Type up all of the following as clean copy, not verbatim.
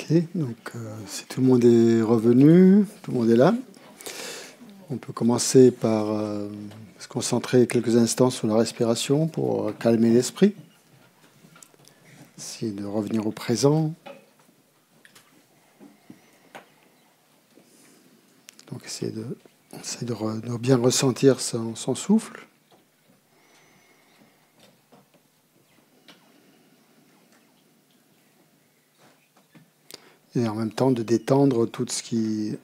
Ok, donc si tout le monde est revenu, tout le monde est là, on peut commencer par se concentrer quelques instants sur la respiration pour calmer l'esprit, essayer de revenir au présent. Donc essayer de bien ressentir son souffle. Et en même temps de détendre tout ce qui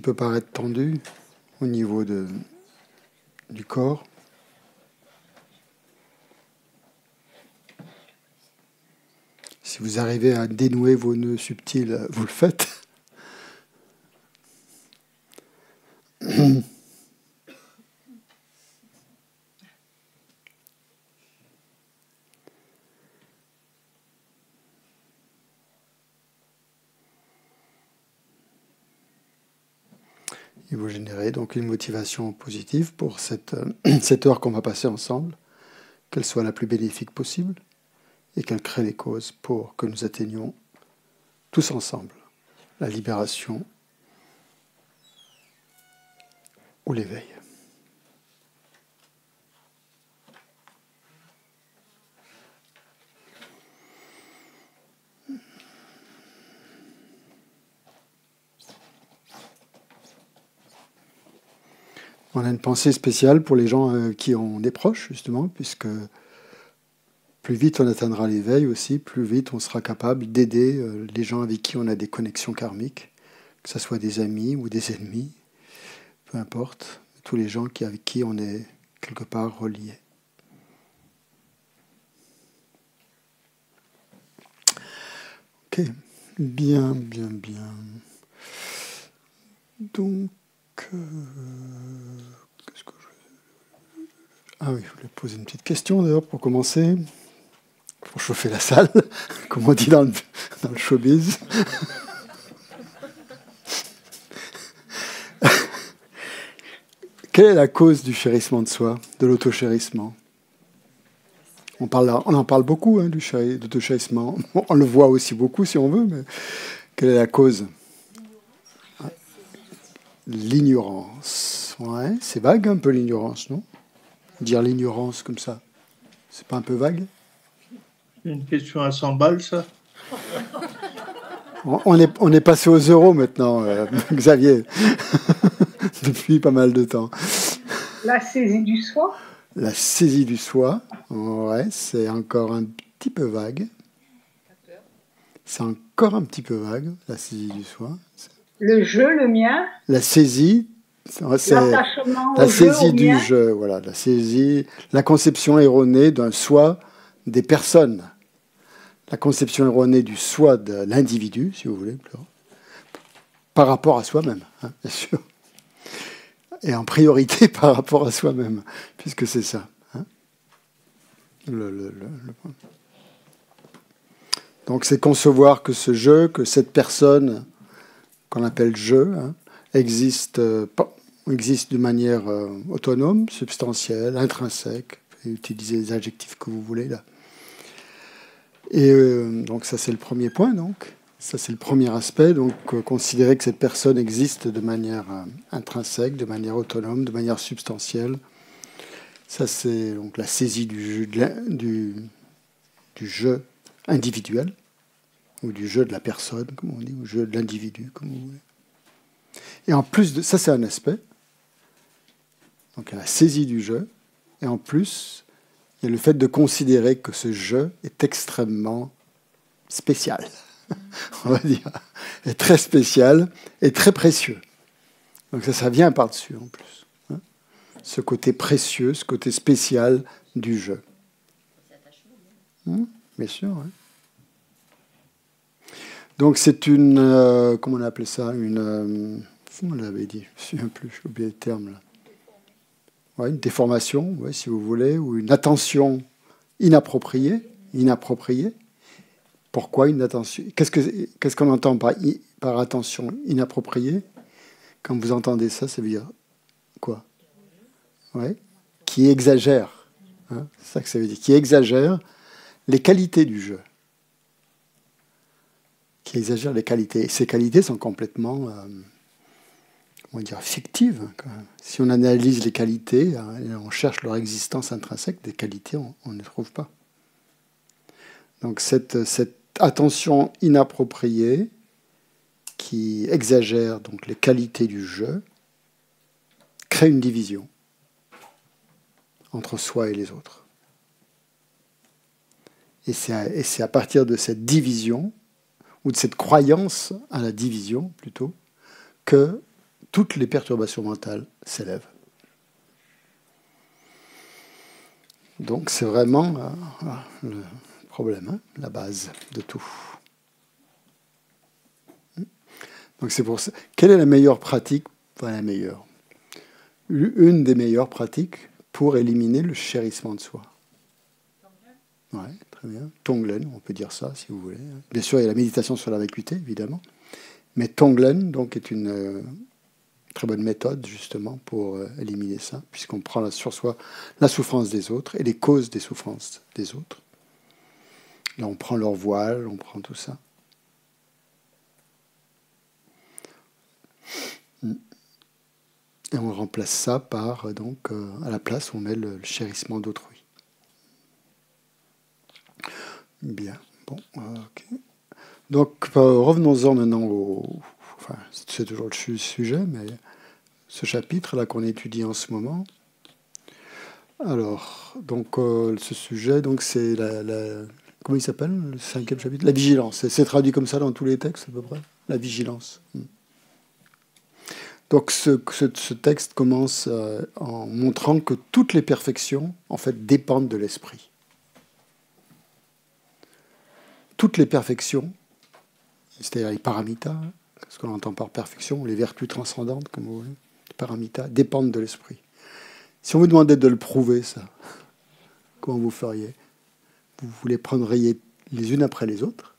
peut paraître tendu au niveau du corps. Si vous arrivez à dénouer vos nœuds subtils, vous le faites. Et vous générez donc une motivation positive pour cette heure qu'on va passer ensemble, qu'elle soit la plus bénéfique possible et qu'elle crée les causes pour que nous atteignions tous ensemble la libération ou l'éveil. On a une pensée spéciale pour les gens qui ont des proches, justement, puisque plus vite on atteindra l'éveil aussi, plus vite on sera capable d'aider les gens avec qui on a des connexions karmiques, que ce soit des amis ou des ennemis, peu importe, tous les gens avec qui on est quelque part reliés. Ok, bien. Donc, qu'est-ce que Ah oui, je voulais poser une petite question d'ailleurs pour commencer, pour chauffer la salle, comme on dit dans le showbiz. Quelle est la cause du chérissement de soi, de l'auto-chérissement ? On en parle beaucoup hein, d'auto-chérissement. On le voit aussi beaucoup si on veut, mais quelle est la cause ? L'ignorance. Ouais, c'est vague un peu l'ignorance, non ? Dire l'ignorance comme ça, c'est pas un peu vague ? Une question à 100 balles, ça ? On est passé aux euros maintenant, Xavier, depuis pas mal de temps. La saisie du soi ? La saisie du soi, ouais, c'est encore un petit peu vague. C'est encore un petit peu vague, la saisie du soi. Le jeu, le mien ? La saisie, c'est l'attachement la au saisie jeu, du mien. jeu, voilà, la saisie, la conception erronée d'un soi des personnes. La conception erronée du soi de l'individu, si vous voulez, par rapport à soi-même, hein, bien sûr. Et en priorité par rapport à soi-même, puisque c'est ça. Hein. Donc c'est concevoir que ce jeu, que cette personne qu'on appelle jeu, hein, existe de manière autonome, substantielle, intrinsèque. Vous pouvez utiliser les adjectifs que vous voulez là. Et donc ça c'est le premier point, donc. Ça, c'est le premier aspect. Donc, considérer que cette personne existe de manière intrinsèque, de manière autonome, de manière substantielle. Ça, c'est donc la saisie du jeu individuel, ou du jeu de la personne, comme on dit, ou du jeu de l'individu, comme vous voulez. Et en plus de ça, c'est un aspect. Donc, il y a la saisie du jeu. Et en plus, il y a le fait de considérer que ce jeu est extrêmement spécial. On va dire, est très spécial et très précieux. Donc ça vient par-dessus en plus. Hein, ce côté précieux, ce côté spécial du jeu. Bien sûr. Ouais. Donc c'est une, comment on appelait ça, on l'avait dit, je ne me souviens plus, j'ai oublié le terme là. Ouais, une déformation, ouais, si vous voulez, ou une attention inappropriée. Pourquoi une attention ? Qu'est-ce qu'on entend par attention inappropriée ? Quand vous entendez ça, ça veut dire quoi ? Ouais. Qui exagère. Hein, c'est ça que ça veut dire. Qui exagère les qualités du jeu. qui exagère les qualités. Et ces qualités sont complètement, on va dire, fictives. Quoi. Si on analyse les qualités, et on cherche leur existence intrinsèque, des qualités, on ne les trouve pas. Donc cette attention inappropriée qui exagère donc les qualités du jeu crée une division entre soi et les autres. Et c'est à partir de cette division, ou de cette croyance à la division plutôt, que toutes les perturbations mentales s'élèvent. Donc c'est vraiment le problème, hein, la base de tout. Donc c'est pour ça. Quelle est la meilleure pratique? Enfin, la meilleure. Une des meilleures pratiques pour éliminer le chérissement de soi. Ouais, très bien. Tonglen, on peut dire ça si vous voulez. Bien sûr, il y a la méditation sur la vacuité, évidemment. Mais Tonglen, donc, est une très bonne méthode, justement, pour éliminer ça, puisqu'on prend sur soi la souffrance des autres et les causes des souffrances des autres. Là, on prend leur voile, on prend tout ça. Et on remplace ça par, donc, à la place, on met le chérissement d'autrui. Bien, bon, ok. Donc, revenons-en maintenant au... Enfin, c'est toujours le sujet, mais ce chapitre-là qu'on étudie en ce moment. Alors, donc, ce sujet, donc, c'est comment il s'appelle, le 5e chapitre? La vigilance. C'est traduit comme ça dans tous les textes, à peu près. La vigilance. Donc, ce texte commence en montrant que toutes les perfections, en fait, dépendent de l'esprit. Toutes les perfections, c'est-à-dire les paramitas, ce qu'on entend par perfection, les vertus transcendantes, comme vous voulez, les paramitas, dépendent de l'esprit. Si on vous demandait de le prouver, ça, comment vous feriez? Vous les prendriez les unes après les autres,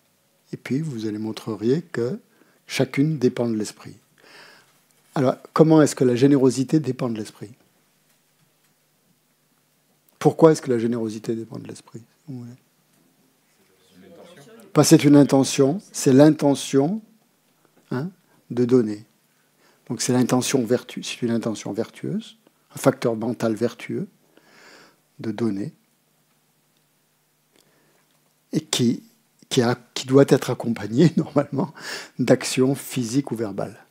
et puis vous allez montreriez que chacune dépend de l'esprit. Alors, comment est-ce que la générosité dépend de l'esprit? Pourquoi est-ce que la générosité dépend de l'esprit? Pas c'est une intention, c'est l'intention, hein, de donner. Donc c'est l'intention vertueuse, c'est une intention vertueuse, un facteur mental vertueux de donner, et qui doit être accompagné normalement d'actions physiques ou verbales.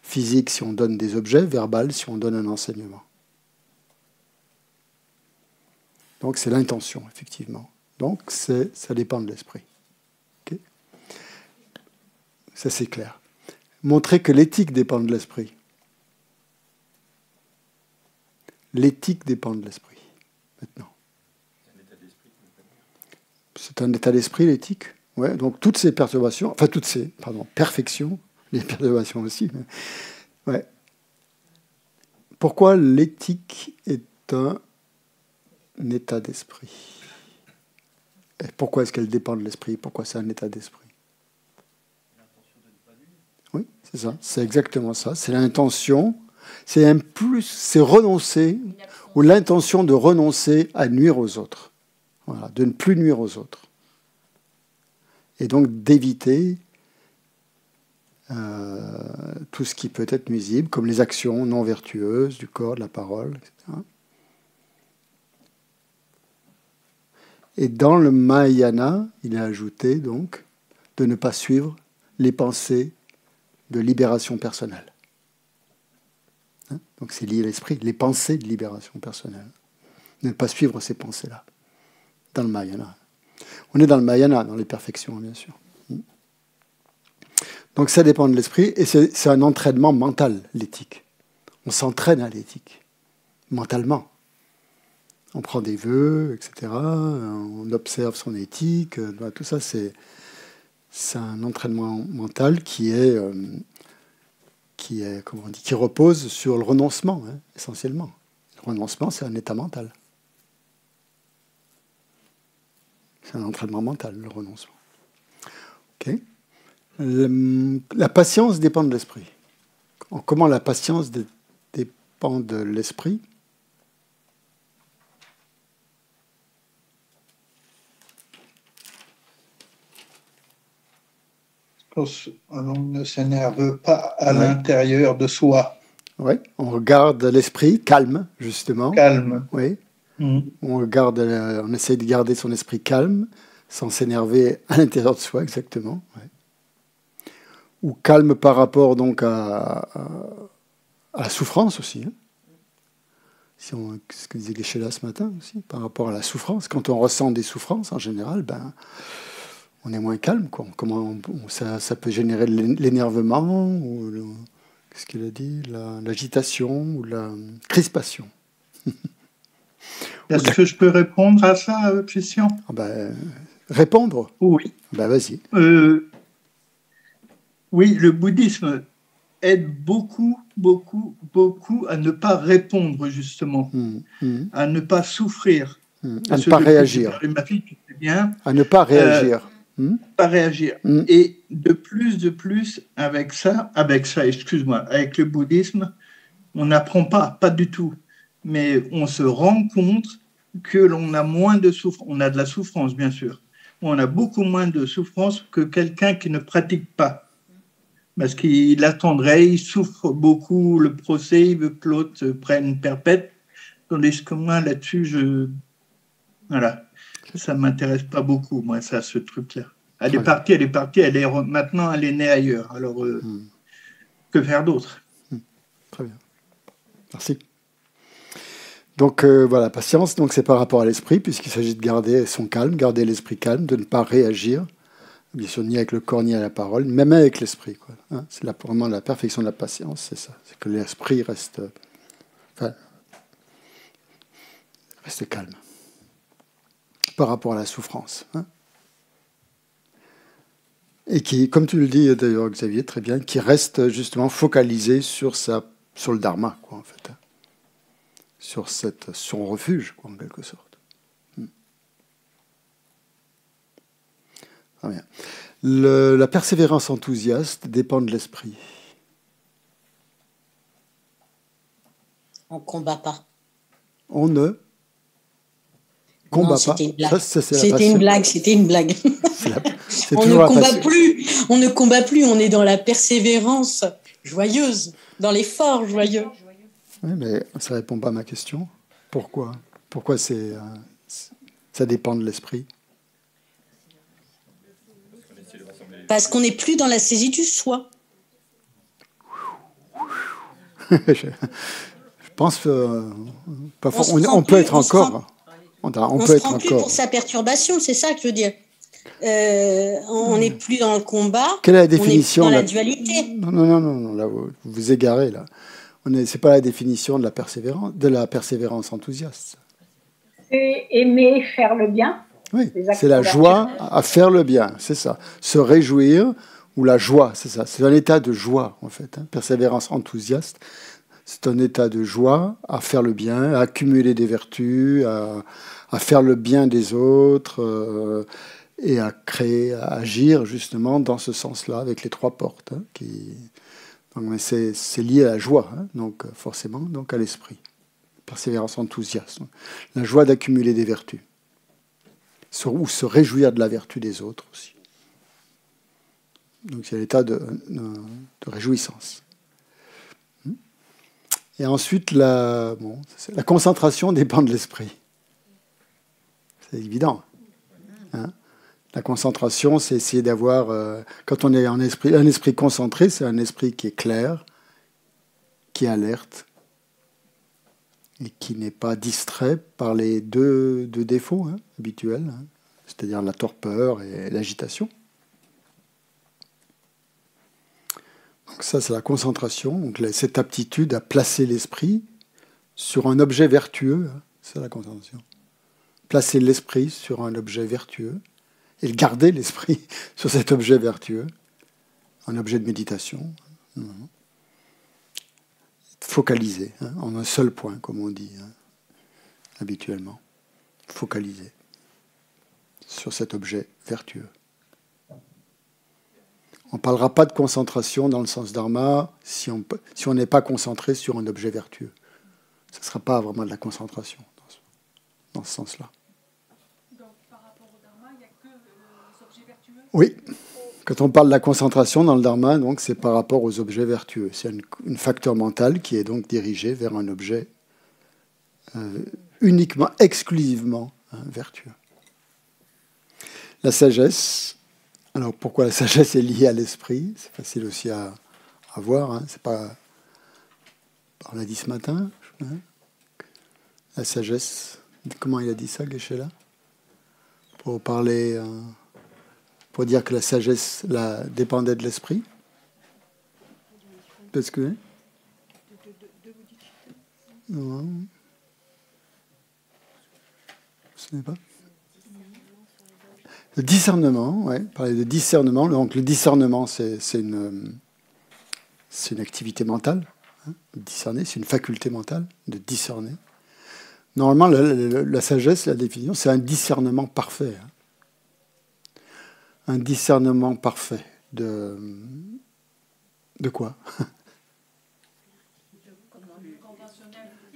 Physique si on donne des objets, verbal si on donne un enseignement. Donc c'est l'intention, effectivement. Donc ça dépend de l'esprit. Okay, ça c'est clair. Montrer que l'éthique dépend de l'esprit. L'éthique dépend de l'esprit, maintenant. C'est un état d'esprit, l'éthique. Ouais, donc toutes ces perturbations, enfin toutes ces, perfections, les perturbations aussi. Ouais. Pourquoi l'éthique est un état d'esprit? Et pourquoi est-ce qu'elle dépend de l'esprit? Pourquoi c'est un état d'esprit? Oui, c'est ça. C'est exactement ça. C'est l'intention. C'est un plus, c'est renoncer, ou l'intention de renoncer à nuire aux autres. Voilà, de ne plus nuire aux autres. Et donc d'éviter tout ce qui peut être nuisible, comme les actions non vertueuses du corps, de la parole, etc. Et dans le Mahayana, il a ajouté donc de ne pas suivre les pensées de libération personnelle. Hein? Donc c'est lié à l'esprit, les pensées de libération personnelle. Ne pas suivre ces pensées-là, dans le Mahayana. On est dans le Mahayana, dans les perfections, bien sûr. Donc ça dépend de l'esprit, et c'est un entraînement mental, l'éthique. On s'entraîne à l'éthique, mentalement. On prend des vœux, etc. On observe son éthique. Tout ça, c'est un entraînement mental qui repose sur le renoncement, hein, essentiellement. Le renoncement, c'est un état mental. C'est un entraînement mental, le renoncement. Ok. La patience dépend de l'esprit. Comment la patience dépend de l'esprit? On ne s'énerve pas à Ouais. l'intérieur de soi. Oui, on regarde l'esprit calme, justement. Calme. Oui, Mm. on essaye de garder son esprit calme, sans s'énerver à l'intérieur de soi, exactement. Ouais. Ou calme par rapport donc à la souffrance aussi. Hein. Si on, ce que disait Geshe-la ce matin aussi, par rapport à la souffrance. Quand on ressent des souffrances, en général, ben, on est moins calme. Quoi. Comment ça peut générer de l'énervement, ou qu'est-ce qu'il a dit, l'agitation, ou la crispation. Est-ce que je peux répondre à ça, Christian? Ah ben, répondre. Oui. Ben, vas-y. Oui, le bouddhisme aide beaucoup, beaucoup, beaucoup à ne pas répondre, justement, à ne pas souffrir. À ne pas réagir. Tu sais bien. À ne pas réagir. Pas réagir. Et de plus, avec ça, excuse-moi, avec le bouddhisme, on n'apprend pas du tout. Mais on se rend compte que l'on a moins de souffrance. On a de la souffrance, bien sûr. On a beaucoup moins de souffrance que quelqu'un qui ne pratique pas. Parce qu'il attendrait, il souffre beaucoup le procès, il veut que l'autre prenne perpète. Tandis que moi, là-dessus, voilà, ça ne m'intéresse pas beaucoup, moi, ça, ce truc-là. Elle est partie, maintenant, elle est née ailleurs. Alors, que faire d'autre? Très bien. Merci. Donc, voilà, patience, donc c'est par rapport à l'esprit, puisqu'il s'agit de garder son calme, garder l'esprit calme, de ne pas réagir, bien sûr, ni avec le corps, ni à la parole, même avec l'esprit. Hein, c'est vraiment la perfection de la patience, c'est ça. C'est que l'esprit reste calme par rapport à la souffrance. Hein. Et qui, comme tu le dis d'ailleurs, Xavier, très bien, qui reste justement focalisé sur le dharma, quoi, en fait. Hein. Sur son refuge, quoi, en quelque sorte. Très bien. La persévérance enthousiaste dépend de l'esprit. On ne combat pas. On ne combat pas. C'était une blague. On ne combat plus, on est dans la persévérance joyeuse, dans l'effort joyeux. Oui, mais ça ne répond pas à ma question. Pourquoi ça dépend de l'esprit? Parce qu'on n'est plus dans la saisie du soi. Je pense on peut être encore. On se prend plus pour sa perturbation, c'est ça que je veux dire. On n'est plus dans le combat. Quelle est la définition? On est plus dans la dualité. Non, là, vous vous égarez, là. C'est pas la définition de la persévérance enthousiaste. C'est aimer faire le bien. Oui, c'est la joie à faire le bien, c'est ça. Se réjouir, ou la joie, c'est ça. C'est un état de joie, en fait. Hein. Persévérance enthousiaste, c'est un état de joie à faire le bien, à accumuler des vertus, à faire le bien des autres, et à créer, à agir justement dans ce sens-là, avec les trois portes. Hein, donc, c'est lié à la joie, hein, donc forcément, donc à l'esprit. Persévérance enthousiaste. La joie d'accumuler des vertus. Ou se réjouir de la vertu des autres aussi. Donc c'est l'état de réjouissance. Et ensuite, la concentration dépend de l'esprit. C'est évident. Hein, la concentration, c'est essayer d'avoir... quand on est un esprit concentré, c'est un esprit qui est clair, qui est alerte, et qui n'est pas distrait par les deux défauts habituels, hein, c'est-à-dire la torpeur et l'agitation. Donc ça, c'est la concentration, donc cette aptitude à placer l'esprit sur un objet vertueux, hein, c'est la concentration. Placer l'esprit sur un objet vertueux et garder l'esprit sur cet objet vertueux, un objet de méditation. Focaliser, hein, en un seul point, comme on dit hein, habituellement. Focaliser sur cet objet vertueux. On ne parlera pas de concentration dans le sens dharma si on n'est pas concentré sur un objet vertueux. Ce ne sera pas vraiment de la concentration dans ce sens-là. Donc, par rapport au dharma, il n'y a que les objets Oui. Quand on parle de la concentration dans le dharma, donc c'est par rapport aux objets vertueux. C'est un facteur mental qui est donc dirigé vers un objet uniquement, exclusivement vertueux. La sagesse. Alors pourquoi la sagesse est liée à l'esprit? C'est facile aussi à voir. C'est pas. On l'a dit ce matin. La sagesse. Comment il a dit ça, Geshe-la? Pour parler. Pour dire que la sagesse dépendait de l'esprit. Parce que... Non. Ce n'est pas. Le discernement, oui. Parler de discernement. Donc le discernement, c'est une activité mentale. Discerner, c'est une faculté mentale de discerner. Normalement, la sagesse, la définition, c'est un discernement parfait. Un discernement parfait de quoi?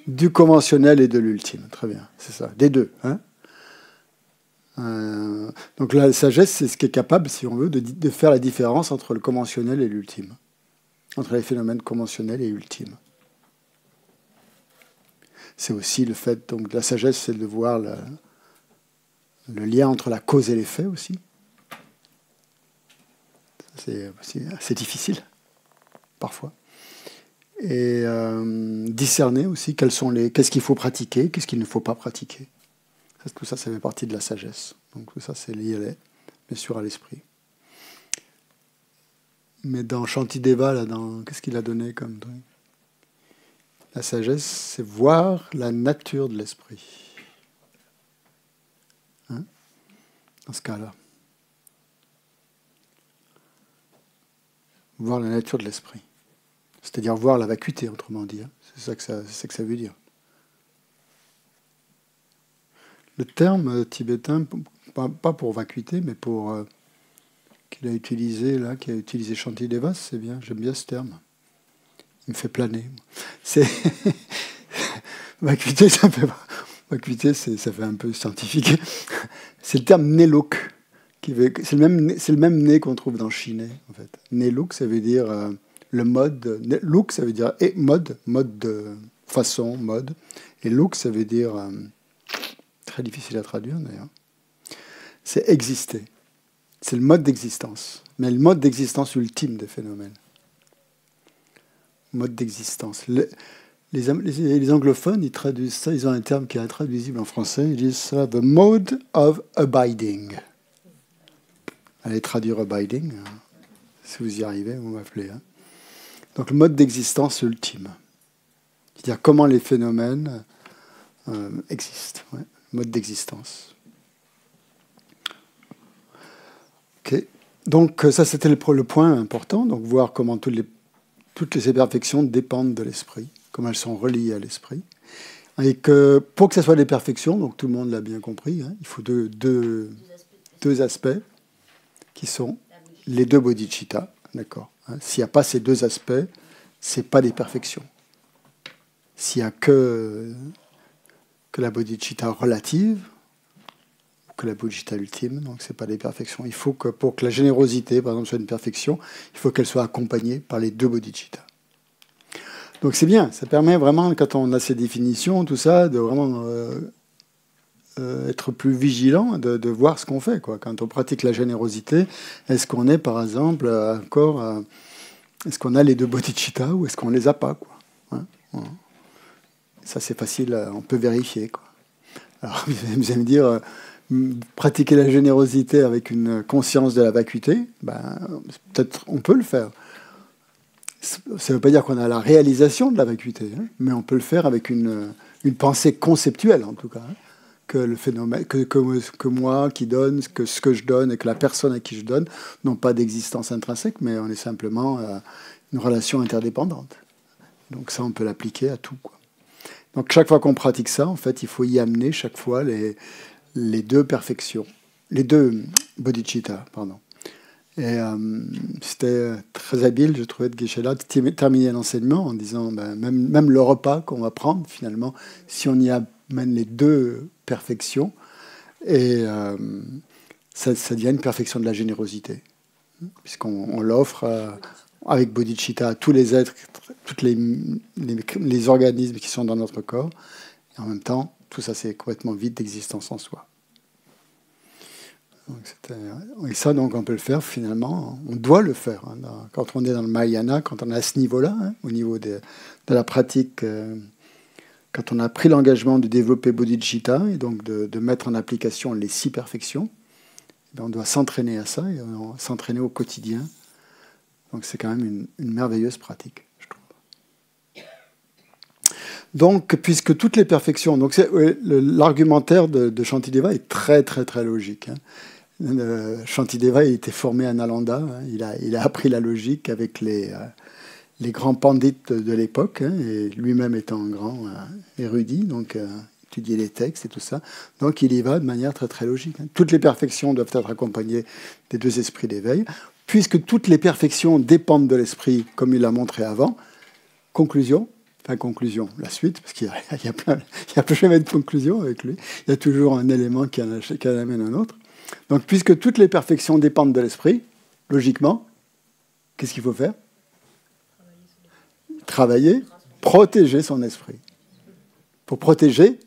Du conventionnel et de l'ultime. Très bien, c'est ça. Des deux. Donc la sagesse, c'est ce qui est capable, si on veut, de faire la différence entre le conventionnel et l'ultime. Entre les phénomènes conventionnels et ultimes. C'est aussi le fait, donc la sagesse, c'est de voir le lien entre la cause et l'effet aussi. C'est assez difficile, parfois. Et discerner aussi qu'est-ce qu'il faut pratiquer, qu'est-ce qu'il ne faut pas pratiquer. Tout ça, ça fait partie de la sagesse. Donc tout ça, c'est lié, bien sûr, à l'esprit. Mais dans Shantideva, qu'est-ce qu'il a donné comme truc? La sagesse, c'est voir la nature de l'esprit. Dans ce cas-là. Voir la nature de l'esprit. C'est-à-dire voir la vacuité, autrement dit. C'est ça que ça veut dire. Le terme tibétain, pas pour vacuité, mais pour qu'il a utilisé Shantideva, c'est bien, j'aime bien ce terme. Il me fait planer. Vacuité, ça fait un peu scientifique. C'est le terme Nelok. C'est le même né qu'on trouve dans Shiné, en fait. Neluk, ça veut dire le mode. Look, ça veut dire mode de façon, mode. Et look, ça veut dire très difficile à traduire d'ailleurs. C'est exister. C'est le mode d'existence, mais le mode d'existence ultime des phénomènes. Mode d'existence. Les anglophones, ils traduisent ça. Ils ont un terme qui est intraduisible en français. Ils disent ça, the mode of abiding. Allez traduire abiding, si vous y arrivez, vous m'appelez. Donc le mode d'existence ultime. C'est-à-dire comment les phénomènes existent. Ouais. Mode d'existence. Ok. Donc ça c'était le point important. Donc voir comment toutes les imperfections dépendent de l'esprit, comment elles sont reliées à l'esprit. Et que pour que ce soit des perfections, donc tout le monde l'a bien compris, il faut deux aspects. Qui sont les deux bodhicitta, d'accord. S'il n'y a pas ces deux aspects, c'est pas des perfections. S'il n'y a que la bodhicitta relative, que la bodhicitta ultime, donc c'est pas des perfections. Il faut que pour que la générosité, par exemple, soit une perfection, il faut qu'elle soit accompagnée par les deux bodhicitta. Donc c'est bien, ça permet vraiment, quand on a ces définitions, tout ça, de vraiment être plus vigilant, de voir ce qu'on fait, quoi. Quand on pratique la générosité, est-ce qu'on est, par exemple, encore... est-ce qu'on a les deux bodhicitta ou est-ce qu'on les a pas, quoi. Ça, c'est facile, on peut vérifier, quoi. Alors, vous allez me dire, pratiquer la générosité avec une conscience de la vacuité, peut-être on peut le faire. Ça ne veut pas dire qu'on a la réalisation de la vacuité, mais on peut le faire avec une pensée conceptuelle, en tout cas. Que le phénomène, que moi qui donne, que ce que je donne et que la personne à qui je donne n'ont pas d'existence intrinsèque, mais on est simplement une relation interdépendante. Donc ça, on peut l'appliquer à tout, quoi. Donc chaque fois qu'on pratique ça, en fait, il faut y amener chaque fois les deux perfections, les deux bodhicitta, pardon. Et c'était très habile, je trouvais, de Geshe-la, de terminer l'enseignement en disant, même le repas qu'on va prendre, finalement, si on y amène les deux perfections, et ça devient une perfection de la générosité. Puisqu'on l'offre avec bodhicitta à tous les êtres, tous les organismes qui sont dans notre corps. Et en même temps, tout ça, c'est complètement vide d'existence en soi. Et ça, donc, on peut le faire finalement. On doit le faire. Hein, quand on est dans le Mahayana, quand on est à ce niveau-là, hein, au niveau de la pratique, quand on a pris l'engagement de développer bodhicitta et donc de mettre en application les 6 perfections, on doit s'entraîner à ça et s'entraîner au quotidien. Donc c'est quand même une merveilleuse pratique, je trouve. Donc, puisque toutes les perfections... Donc l'argumentaire de Shantideva est très, très, très logique. Hein. Shantideva, il était formé à Nalanda. Hein. Il a appris la logique avec les grands pandits de l'époque, hein, et lui-même étant un grand érudit, donc... étudier les textes et tout ça. Donc il y va de manière très très logique. Toutes les perfections doivent être accompagnées des 2 esprits d'éveil. Puisque toutes les perfections dépendent de l'esprit, comme il l'a montré avant. Conclusion, la suite, parce qu'il y a plus jamais de conclusion avec lui. Il y a toujours un élément qui en amène un autre. Donc puisque toutes les perfections dépendent de l'esprit, logiquement, qu'est-ce qu'il faut faire? Travailler, protéger son esprit. Pour protéger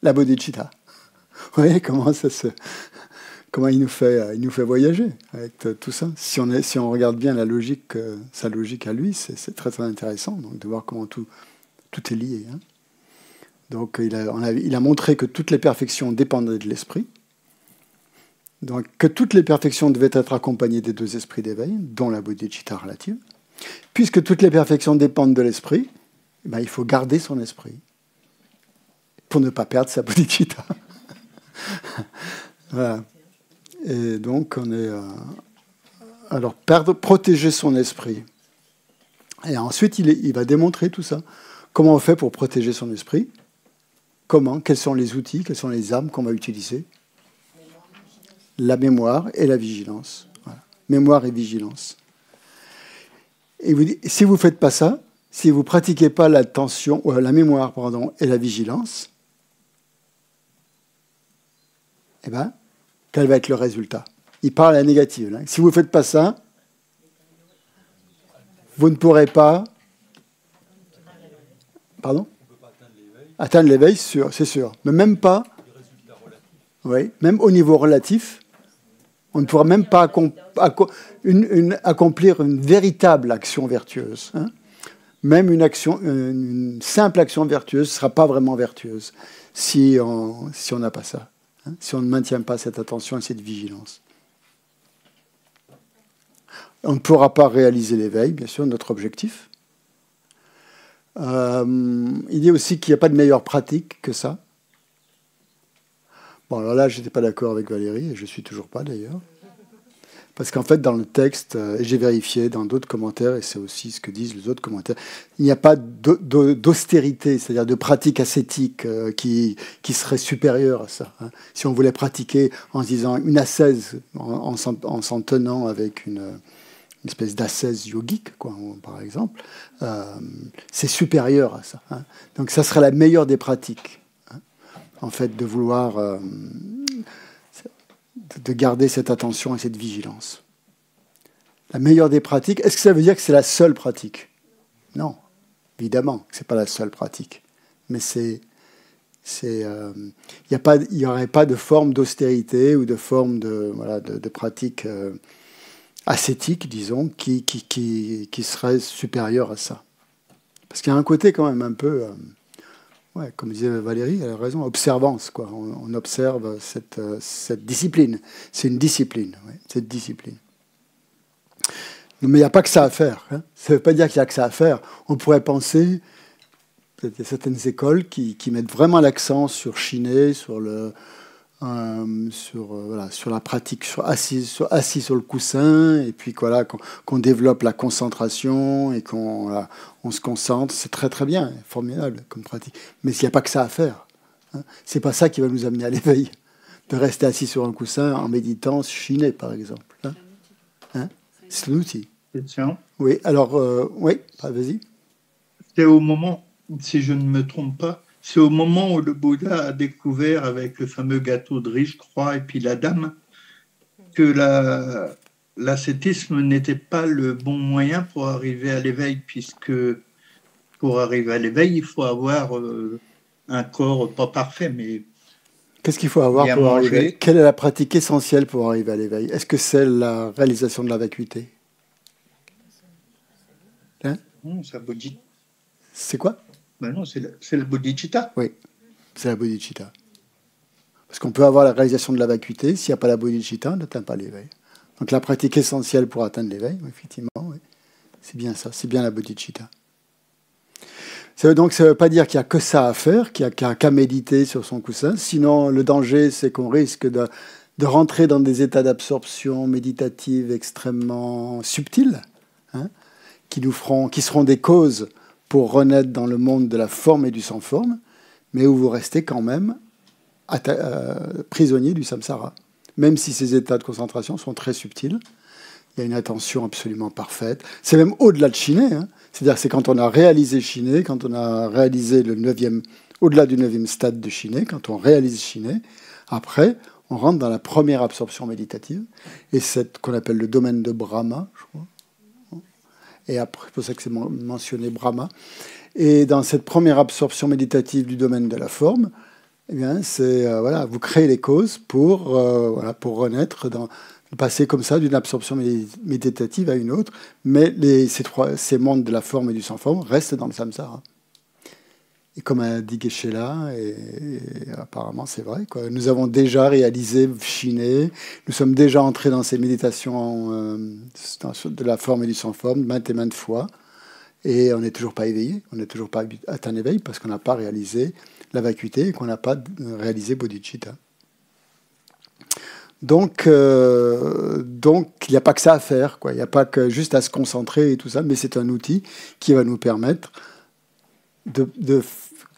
la bodhicitta. Vous voyez comment il nous fait voyager avec tout ça. Si on regarde bien sa logique à lui, c'est très très intéressant donc, de voir comment tout est lié. Hein. Donc il a montré que toutes les perfections dépendaient de l'esprit, donc que toutes les perfections devaient être accompagnées des 2 esprits d'éveil, dont la bodhicitta relative. Puisque toutes les perfections dépendent de l'esprit, il faut garder son esprit pour ne pas perdre sa bodhicitta. Voilà. Et donc, on est... alors, protéger son esprit. Et ensuite, il va démontrer tout ça. Comment on fait pour protéger son esprit? Quels sont les outils, quelles sont les armes qu'on va utiliser? La mémoire et la vigilance. Voilà. Mémoire et vigilance. Et si vous ne faites pas ça, si vous ne pratiquez pas la mémoire et la vigilance, eh bien, quel va être le résultat? Il parle à la négative. Là. Si vous ne faites pas ça, vous ne pourrez pas... Pardon? Atteindre l'éveil, c'est sûr. Mais même pas... Oui, même au niveau relatif, on ne pourra même pas accomplir une véritable action vertueuse. Hein. Même une simple action vertueuse ne sera pas vraiment vertueuse si on n'a pas ça. Hein, si on ne maintient pas cette attention et cette vigilance. On ne pourra pas réaliser l'éveil, bien sûr, notre objectif. Il dit aussi qu'il n'y a pas de meilleure pratique que ça. Bon, alors là, je n'étais pas d'accord avec Valérie, et je ne suis toujours pas d'ailleurs. Parce qu'en fait, dans le texte, et j'ai vérifié dans d'autres commentaires, et c'est aussi ce que disent les autres commentaires, il n'y a pas d'austérité, c'est-à-dire de pratique ascétique qui serait supérieure à ça. Hein. Si on voulait pratiquer en se disant une ascèse, en s'en tenant avec une espèce d'ascèse yogique, quoi, par exemple, c'est supérieur à ça. Hein. Donc ça serait la meilleure des pratiques, hein, en fait, de vouloir... de garder cette attention et cette vigilance. La meilleure des pratiques, est-ce que ça veut dire que c'est la seule pratique? Non, évidemment que ce n'est pas la seule pratique. Mais il n'y aurait pas de forme d'austérité ou de forme de pratique ascétique, disons, qui serait supérieure à ça. Parce qu'il y a un côté quand même un peu... Ouais, comme disait Valérie, elle a raison, observance, quoi. On observe cette discipline. C'est une discipline, ouais, cette discipline. Mais il n'y a pas que ça à faire. Hein. Ça ne veut pas dire qu'il n'y a que ça à faire. On pourrait penser, il y a certaines écoles qui mettent vraiment l'accent sur chiner, sur la pratique assis sur le coussin, et puis voilà, qu'on développe la concentration et qu'on se concentre. C'est très très bien, formidable comme pratique. Mais il n'y a pas que ça à faire. Hein. C'est pas ça qui va nous amener à l'éveil, de rester assis sur un coussin en méditant, chiner par exemple. Hein. Hein. C'est un outil. Oui, alors, oui, vas-y. C'est au moment, si je ne me trompe pas, c'est au moment où le Bouddha a découvert avec le fameux gâteau de riz, je crois, et puis la dame, que l'ascétisme n'était pas le bon moyen pour arriver à l'éveil, puisque pour arriver à l'éveil, il faut avoir un corps pas parfait, mais qu'est-ce qu'il faut avoir pour arriver? Quelle est la pratique essentielle pour arriver à l'éveil? Est-ce que c'est la réalisation de la vacuité? Hein? Non, c'est la bodhicitta. C'est quoi? Ben non, c'est le bodhicitta. Oui, c'est la bodhicitta. Parce qu'on peut avoir la réalisation de la vacuité, s'il n'y a pas la bodhicitta, on n'atteint pas l'éveil. Donc la pratique essentielle pour atteindre l'éveil, effectivement, oui. C'est bien ça, c'est bien la bodhicitta. Donc ça ne veut pas dire qu'il n'y a que ça à faire, qu'il n'y a qu'à méditer sur son coussin. Sinon, le danger, c'est qu'on risque de rentrer dans des états d'absorption méditative extrêmement subtils, hein, qui seront des causes pour renaître dans le monde de la forme et du sans-forme, mais où vous restez quand même prisonnier du samsara. Même si ces états de concentration sont très subtils, il y a une attention absolument parfaite. C'est même au-delà de Shiné, hein. C'est-à-dire c'est quand on a réalisé Shiné, quand on a réalisé au-delà du 9e stade de Shiné, quand on réalise Shiné, après, on rentre dans la première absorption méditative, et c'est qu'on appelle le domaine de Brahma, je crois. Et après, c'est pour ça que c'est mentionné Brahma. Et dans cette première absorption méditative du domaine de la forme, eh bien, voilà, vous créez les causes pour renaître, passer comme ça d'une absorption méditative à une autre. Mais ces mondes de la forme et du sans-forme restent dans le samsara. Et comme a dit Geshe-la, et apparemment c'est vrai, quoi, nous avons déjà réalisé Shiné, nous sommes déjà entrés dans ces méditations de la forme et du sans-forme maintes et maintes fois, et on n'est toujours pas éveillé, on n'est toujours pas atteint l'éveil parce qu'on n'a pas réalisé la vacuité et qu'on n'a pas réalisé bodhicitta. Donc il n'y a pas que ça à faire, quoi. Il n'y a pas que juste à se concentrer et tout ça, mais c'est un outil qui va nous permettre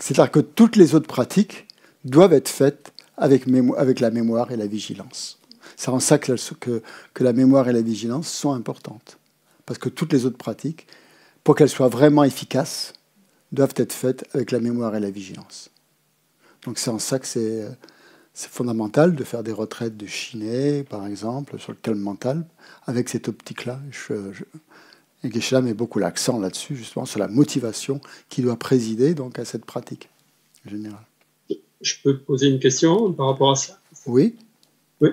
c'est-à-dire que toutes les autres pratiques doivent être faites avec la mémoire et la vigilance. C'est en ça que la mémoire et la vigilance sont importantes. Parce que toutes les autres pratiques, pour qu'elles soient vraiment efficaces, doivent être faites avec la mémoire et la vigilance. Donc c'est en ça que c'est fondamental de faire des retraites de Shiné, par exemple, sur le calme mental, avec cette optique-là. Et Geshe-la met beaucoup l'accent là-dessus, justement, sur la motivation qui doit présider donc à cette pratique générale. Je peux poser une question par rapport à ça? Oui. Oui.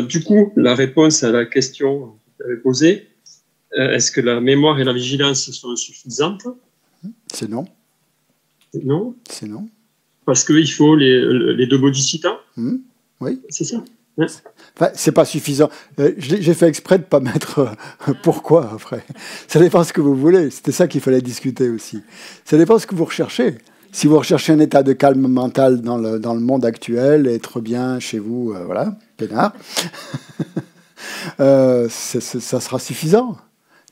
Du coup, la réponse à la question que vous avez posée, est-ce que la mémoire et la vigilance sont suffisantes? C'est non. Non. C'est non. Parce qu'il faut les deux bodhisattvas. Oui. C'est ça. Ouais. Enfin, c'est pas suffisant. J'ai fait exprès de ne pas mettre pourquoi après. Ça dépend de ce que vous voulez. C'était ça qu'il fallait discuter aussi. Ça dépend de ce que vous recherchez. Si vous recherchez un état de calme mental dans le monde actuel, être bien chez vous, voilà, peinard, ça sera suffisant.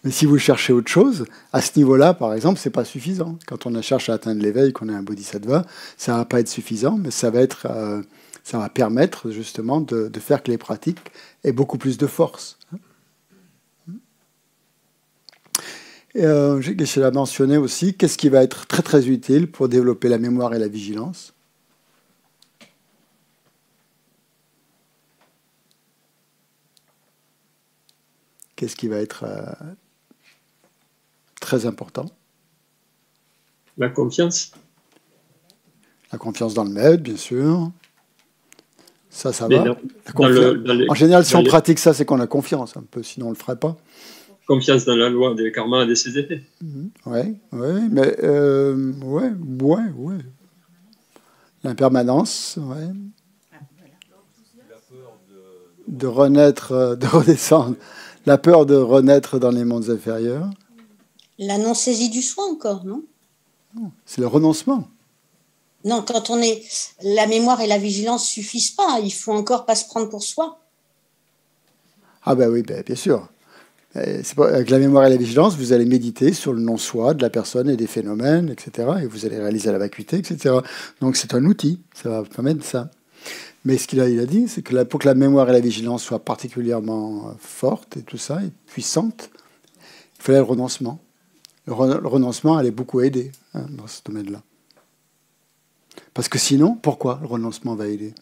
Mais si vous cherchez autre chose, à ce niveau-là, par exemple, c'est pas suffisant. Quand on cherche à atteindre l'éveil, qu'on est un bodhisattva, ça va pas être suffisant, mais ça va permettre justement de faire que les pratiques aient beaucoup plus de force. Je l'ai mentionné aussi, qu'est-ce qui va être très très utile pour développer la mémoire et la vigilance? Qu'est-ce qui va être très important? La confiance. La confiance dans le maître, bien sûr. Ça va. En général, si on pratique ça, c'est qu'on a confiance un peu, sinon on ne le ferait pas. Confiance dans la loi des karmas et de ses effets. Oui, mais ouais. L'impermanence, ouais. De renaître, de redescendre. La peur de renaître dans les mondes inférieurs. La non-saisie du soi encore, non? Non, c'est le renoncement. Non, quand on est... La mémoire et la vigilance suffisent pas. Il faut encore pas se prendre pour soi. Ah ben oui, bien sûr. Avec la mémoire et la vigilance, vous allez méditer sur le non-soi de la personne et des phénomènes, etc. Et vous allez réaliser la vacuité, etc. Donc c'est un outil, ça va permettre ça. Mais ce qu'il a dit, c'est que pour que la mémoire et la vigilance soient particulièrement fortes et tout ça, et puissantes, il fallait le renoncement. Le renoncement allait beaucoup aider dans ce domaine-là. Parce que sinon, pourquoi le renoncement va aider?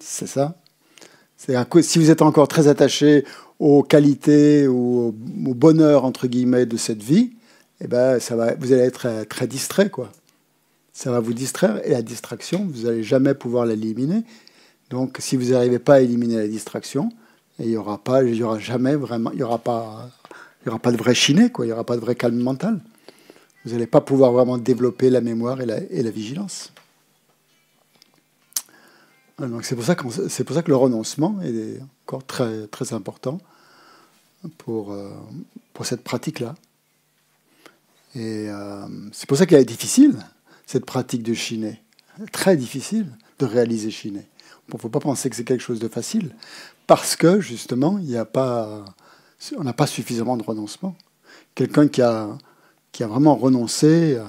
C'est ça. Si vous êtes encore très attaché aux qualités ou au bonheur, entre guillemets, de cette vie, eh ben, vous allez être très distrait, quoi. Ça va vous distraire, et la distraction, vous n'allez jamais pouvoir l'éliminer. Donc, si vous n'arrivez pas à éliminer la distraction, il n'y aura pas de vrai chiné, quoi. Il n'y aura pas de vrai calme mental. Vous n'allez pas pouvoir vraiment développer la mémoire et la vigilance. Donc c'est pour ça que le renoncement est encore très, très important pour cette pratique-là. Et c'est pour ça qu'elle est difficile, cette pratique de shiné. Très difficile de réaliser shiné. Il ne faut pas penser que c'est quelque chose de facile, parce que justement, on n'a pas suffisamment de renoncement. Quelqu'un qui a vraiment renoncé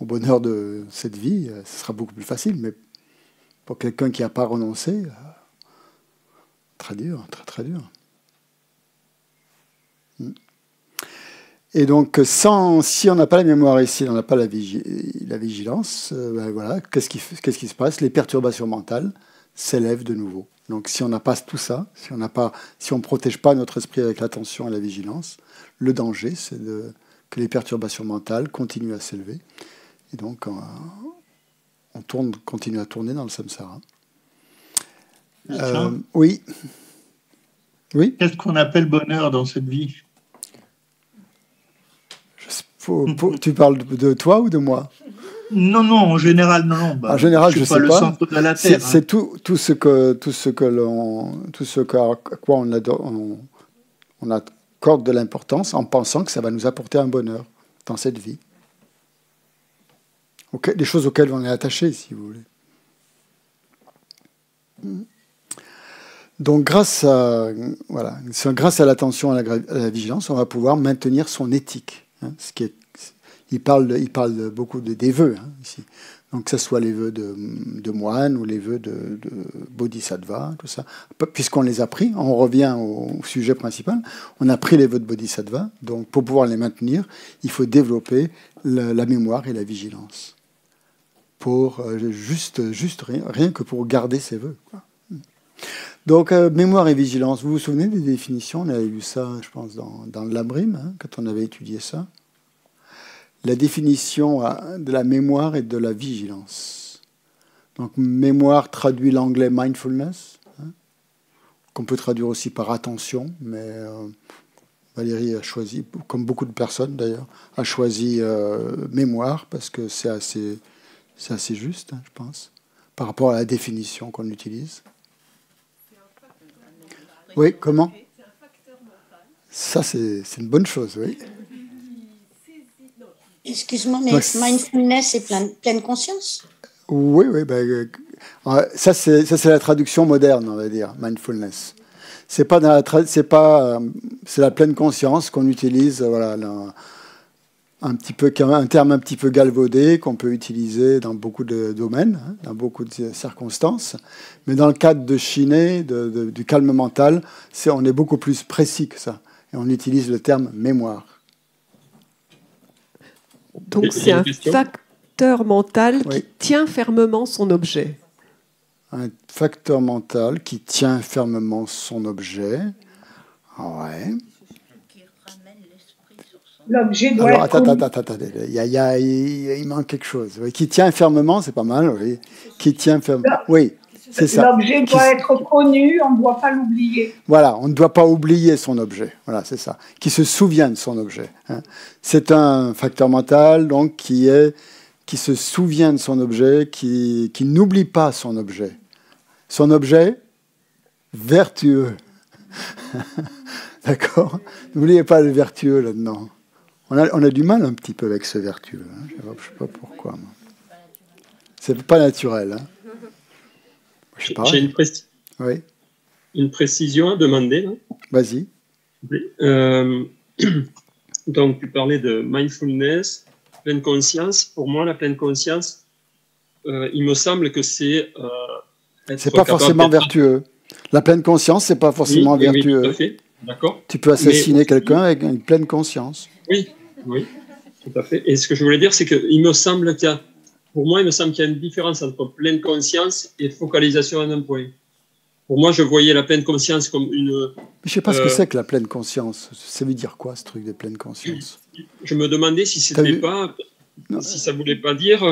au bonheur de cette vie, ce sera beaucoup plus facile, mais pour quelqu'un qui n'a pas renoncé, très dur, très très dur. Et donc, si on n'a pas la mémoire ici, on n'a pas la vigilance, ben voilà, qu'est-ce qui se passe? Les perturbations mentales s'élèvent de nouveau. Donc, si on n'a pas tout ça, si on ne protège pas notre esprit avec l'attention et la vigilance, le danger, c'est que les perturbations mentales continuent à s'élever. Et donc, on continue à tourner dans le samsara. Oui. Oui. Qu'est-ce qu'on appelle bonheur dans cette vie? Tu parles de toi ou de moi? Non, en général, non. En général, je ne sais pas. Le centre de la Terre. C'est tout ce à quoi on accorde de l'importance en pensant que ça va nous apporter un bonheur dans cette vie. Des choses auxquelles on est attaché, si vous voulez. Donc, grâce à l'attention et à la vigilance, on va pouvoir maintenir son éthique. Il parle beaucoup des vœux, ici. Donc, que ce soit les vœux de moine ou les vœux de bodhisattva, tout ça. Puisqu'on les a pris, on revient au sujet principal, on a pris les vœux de bodhisattva. Donc, pour pouvoir les maintenir, il faut développer la mémoire et la vigilance. Rien que pour garder ses vœux, quoi. Donc, mémoire et vigilance. Vous vous souvenez des définitions? On avait vu ça, je pense, dans le Lamrim, quand on avait étudié ça. La définition de la mémoire et de la vigilance. Donc, mémoire traduit l'anglais mindfulness, qu'on peut traduire aussi par attention, mais Valérie a choisi, comme beaucoup de personnes d'ailleurs, a choisi mémoire parce que c'est assez juste, je pense, par rapport à la définition qu'on utilise. Oui, comment? Ça, c'est une bonne chose, oui. Excuse-moi, mais mindfulness, c'est pleine conscience? Oui. Ça, c'est la traduction moderne, on va dire, mindfulness. C'est la pleine conscience qu'on utilise, voilà, un terme un petit peu galvaudé qu'on peut utiliser dans beaucoup de domaines, dans beaucoup de circonstances. Mais dans le cadre de shiné, du calme mental, on est beaucoup plus précis que ça. Et on utilise le terme mémoire. Donc c'est un facteur mental qui tient fermement son objet. Un facteur mental qui tient fermement son objet. Ouais. L'objet doit être... Attends. Il manque quelque chose. Oui. Qui tient fermement, c'est pas mal. Oui. Qui tient fermement. Oui, c'est ça. L'objet doit être connu, on ne doit pas l'oublier. Voilà, on ne doit pas oublier son objet. Voilà, c'est ça. Qui se souvient de son objet. C'est un facteur mental donc qui se souvient de son objet, qui n'oublie pas son objet. Son objet vertueux. D'accord? N'oubliez pas le vertueux là-dedans. On a du mal un petit peu avec ce vertueux. Je ne sais pas pourquoi. Moi. C'est pas naturel. J'ai oui. Une précision à demander. Vas-y. Donc, tu parlais de mindfulness, pleine conscience. Pour moi, la pleine conscience, il me semble que c'est... c'est pas forcément vertueux. La pleine conscience, c'est pas forcément vertueux. Oui, tout à fait. D'accord. Tu peux assassiner quelqu'un avec une pleine conscience. Oui, tout à fait. Et ce que je voulais dire, c'est qu'il me semble qu'il y a pour moi, il me semble qu'il y a une différence entre pleine conscience et focalisation en un point. Pour moi, je voyais la pleine conscience comme une... Je ne sais pas ce que c'est que la pleine conscience. Ça veut dire quoi, ce truc de pleine conscience? Je me demandais si c'était pas... Si ça ne voulait pas dire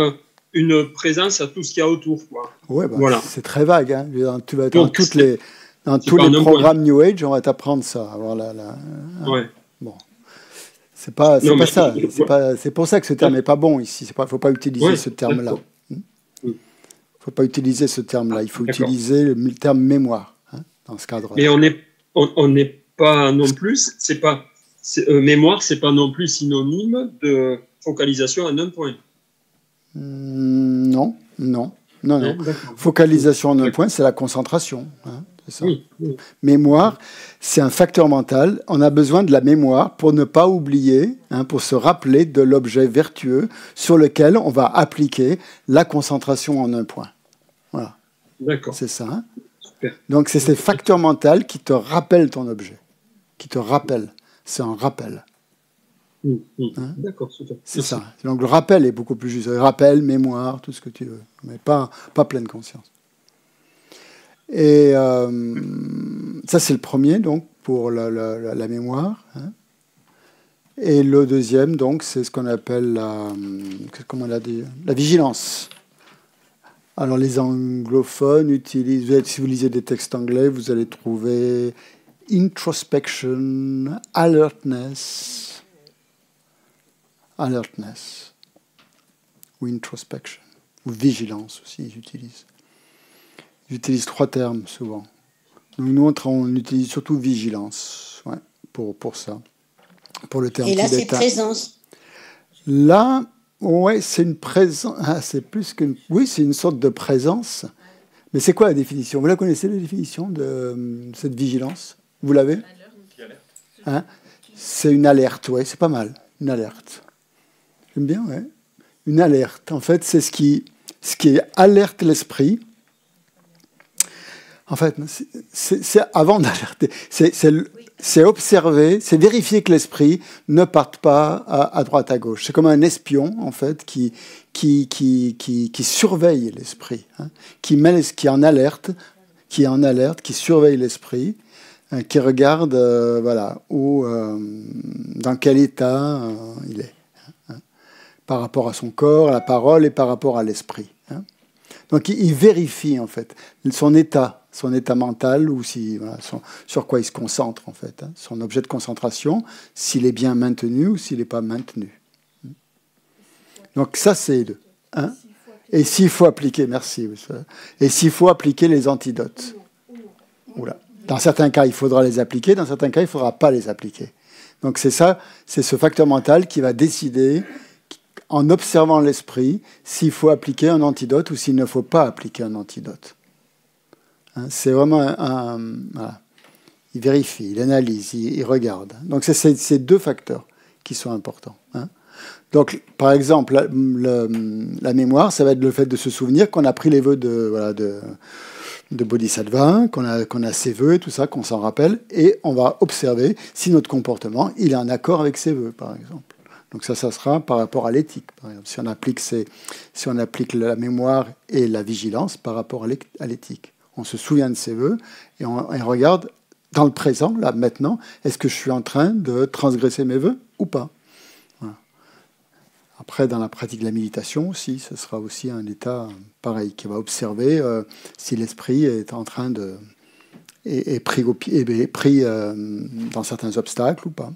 une présence à tout ce qu'il y a autour, quoi. Ouais, bah, voilà. C'est très vague. Hein. Dans tous les programmes New Age, on va t'apprendre ça. Alors ouais. Bon. C'est pas ça. C'est pour ça que ce terme n'est pas bon ici. Il ne faut pas utiliser ce terme-là. Il ne faut pas utiliser ce terme-là. Il faut utiliser le terme mémoire dans ce cadre-là. Mais on n'est pas non plus... mémoire, ce n'est pas non plus synonyme de focalisation en un point. Non. Focalisation en un point, c'est la concentration. C'est ça. Oui. Mémoire, c'est un facteur mental. On a besoin de la mémoire pour ne pas oublier, pour se rappeler de l'objet vertueux sur lequel on va appliquer la concentration en un point. Voilà. D'accord. C'est ça. Super. Donc, c'est ces facteurs mentaux qui te rappellent ton objet. Qui te rappellent. C'est un rappel. D'accord, super. C'est ça. Donc, le rappel est beaucoup plus juste. Rappel, mémoire, tout ce que tu veux. Mais pas pleine conscience. Et ça, c'est le premier, donc, pour la mémoire. Et le deuxième, donc, c'est ce qu'on appelle la vigilance. Alors, les anglophones utilisent, si vous lisez des textes anglais, vous allez trouver introspection, alertness, ou introspection, ou vigilance aussi, ils utilisent. J'utilise 3 termes souvent. Donc nous, on utilise surtout vigilance pour ça. Pour le terme. Et là, c'est présence. Là, ouais, c'est une présence. C'est plus qu'une. Oui, c'est une sorte de présence. Mais c'est quoi la définition? Vous la connaissez, la définition de cette vigilance? Vous l'avez? C'est une alerte, ouais, c'est pas mal. Une alerte. J'aime bien, ouais. Une alerte. En fait, c'est ce qui alerte l'esprit. En fait, c'est avant d'alerter. C'est observer, c'est vérifier que l'esprit ne parte pas à droite, à gauche. C'est comme un espion, en fait, qui surveille l'esprit, qui est en alerte, qui surveille l'esprit, qui regarde, dans quel état il est, par rapport à son corps, à la parole et par rapport à l'esprit. Donc, il vérifie, en fait, son état mental, ou sur quoi il se concentre, en fait. Son objet de concentration, s'il est bien maintenu ou s'il n'est pas maintenu. Donc, ça, c'est deux. Et s'il faut appliquer, merci. Et s'il faut appliquer les antidotes. Oula. Dans certains cas, il faudra les appliquer. Dans certains cas, il ne faudra pas les appliquer. Donc, c'est ça, c'est ce facteur mental qui va décider, en observant l'esprit, s'il faut appliquer un antidote ou s'il ne faut pas appliquer un antidote. C'est vraiment voilà. Il vérifie, il analyse, il regarde. Donc c'est ces 2 facteurs qui sont importants. Donc par exemple, la mémoire, ça va être le fait de se souvenir qu'on a pris les vœux de Bodhisattva, qu'on a ses vœux et tout ça, qu'on s'en rappelle, et on va observer si notre comportement il est en accord avec ses vœux, par exemple. Donc ça sera par rapport à l'éthique, par exemple. Si on applique la mémoire et la vigilance par rapport à l'éthique. On se souvient de ses vœux et on regarde dans le présent, là, maintenant, est-ce que je suis en train de transgresser mes vœux ou pas? Voilà. Après, dans la pratique de la méditation aussi, ce sera aussi un état pareil, qui va observer si l'esprit est en train de... est pris dans certains obstacles ou pas.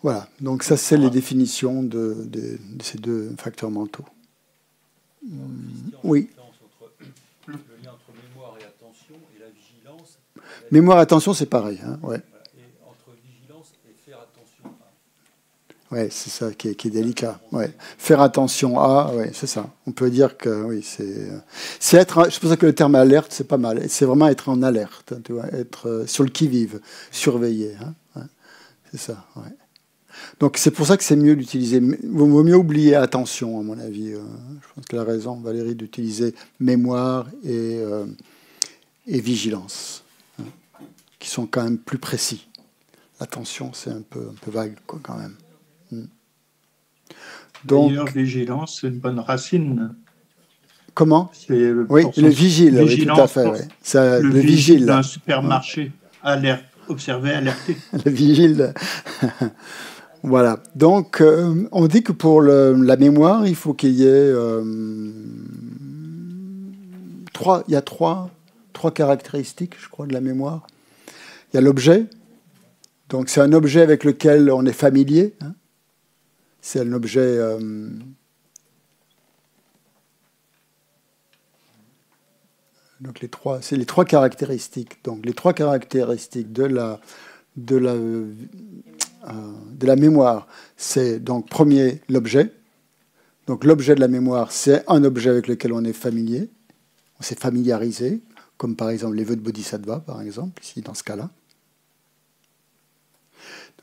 Voilà, donc ça c'est les définitions de ces 2 facteurs mentaux. Oui. Le lien entre mémoire et attention et la vigilance. Mémoire et attention, c'est pareil. Ouais. Et entre vigilance et faire attention à. Ouais, c'est ça qui est délicat. Ouais. Faire attention à, ouais, c'est ça. On peut dire que oui, c'est être. C'est pour ça que le terme alerte, c'est pas mal. C'est vraiment être en alerte, tu vois, être sur le qui-vive, surveiller. Ouais. C'est ça. Ouais. Donc c'est pour ça que c'est mieux d'utiliser. Il vaut mieux oublier attention, à mon avis. Je pense qu'elle a raison, Valérie, d'utiliser mémoire et vigilance, qui sont quand même plus précis. L'attention, c'est un peu vague, quoi, quand même. Donc, d'ailleurs, vigilance, c'est une bonne racine. Comment? Oui, le vigile, oui, tout à fait. Oui. Ça, le vigile d'un supermarché, alerte, observer, alerter. Le vigile. Voilà. Donc, on dit que pour la mémoire, il faut qu'il y ait trois caractéristiques, je crois, de la mémoire. Il y a l'objet. Donc, c'est un objet avec lequel on est familier. Hein. C'est un objet... donc, c'est les trois caractéristiques. Donc, les trois caractéristiques de la mémoire, c'est donc premier, l'objet. Donc, l'objet de la mémoire, c'est un objet avec lequel on est familier. On s'est familiarisé, comme par exemple les vœux de Bodhisattva, par exemple, ici, dans ce cas-là.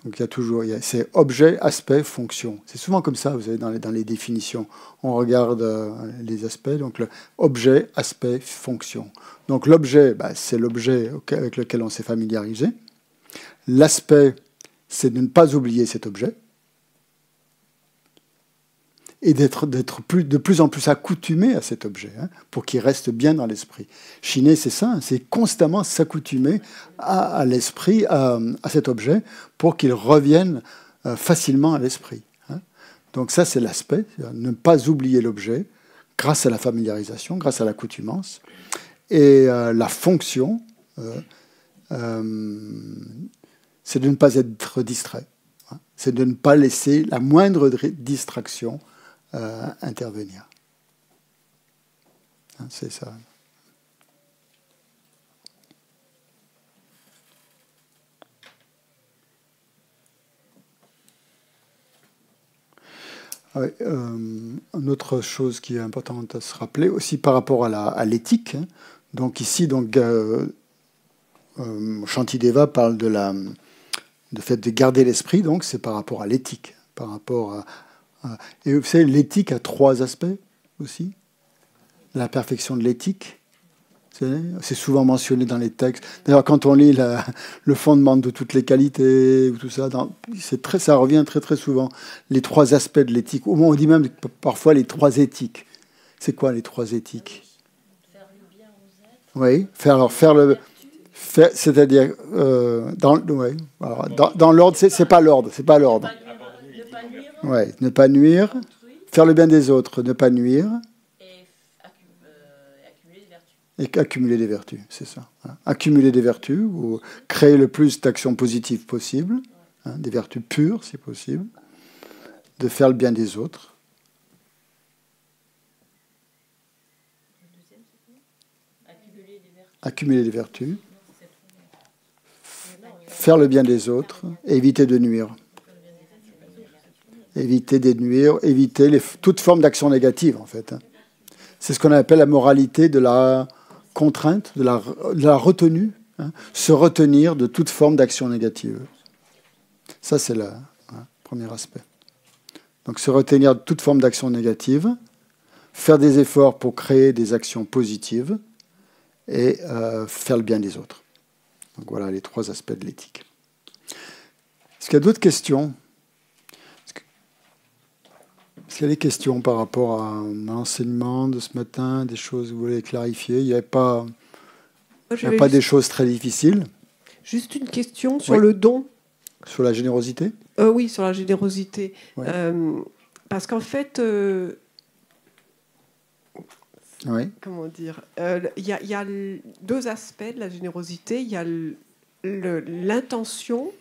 Donc, c'est objet, aspect, fonction. C'est souvent comme ça, vous savez, dans les définitions. On regarde les aspects, donc objet, aspect, fonction. Donc, l'objet, c'est l'objet avec lequel on s'est familiarisé. L'aspect, c'est de ne pas oublier cet objet et d'être de plus en plus accoutumé à cet objet, hein, pour qu'il reste bien dans l'esprit. Chiner, c'est ça, c'est constamment s'accoutumer à l'esprit, à cet objet, pour qu'il revienne facilement à l'esprit. Hein. Donc ça, c'est l'aspect, ne pas oublier l'objet, grâce à la familiarisation, grâce à l'accoutumance. Et la fonction, c'est de ne pas être distrait. Hein. C'est de ne pas laisser la moindre distraction intervenir. Hein, c'est ça. Ouais, une autre chose qui est importante à se rappeler aussi par rapport à l'éthique. Hein. Donc ici, Shantideva parle de fait de garder l'esprit. Donc c'est par rapport à l'éthique, par rapport et vous savez, l'éthique a trois aspects aussi. La perfection de l'éthique, c'est souvent mentionné dans les textes. D'ailleurs, quand on lit le fondement de toutes les qualités, tout ça, ça revient très très souvent. Les trois aspects de l'éthique. Au moins, on dit même parfois les trois éthiques. C'est quoi les trois éthiques? Faire le bien aux êtres. Oui, c'est-à-dire dans l'ordre, c'est pas l'ordre, c'est pas l'ordre. Ouais, ne pas nuire, faire le bien des autres, ne pas nuire, et accumuler des vertus, c'est ça. Hein. Accumuler des vertus, ou créer le plus d'actions positives possible, hein, des vertus pures si possible, de faire le bien des autres. Accumuler des vertus, faire le bien des autres, et éviter de nuire. Éviter de nuire, éviter toute forme d'action négative, en fait. C'est ce qu'on appelle la moralité de la contrainte, de la retenue. Hein, se retenir de toute forme d'action négative. Ça, c'est le premier aspect. Donc, se retenir de toute forme d'action négative, faire des efforts pour créer des actions positives et faire le bien des autres. Donc, voilà les trois aspects de l'éthique. Est-ce qu'il y a d'autres questions ? Est-ce qu'il y a des questions par rapport à l'enseignement de ce matin, des choses que vous voulez clarifier? Il n'y avait pas, des choses très difficiles. Juste une question sur le don. Sur la générosité? Oui, sur la générosité. Oui. Parce qu'en fait, comment dire, il y a deux aspects de la générosité. Il y a l'intention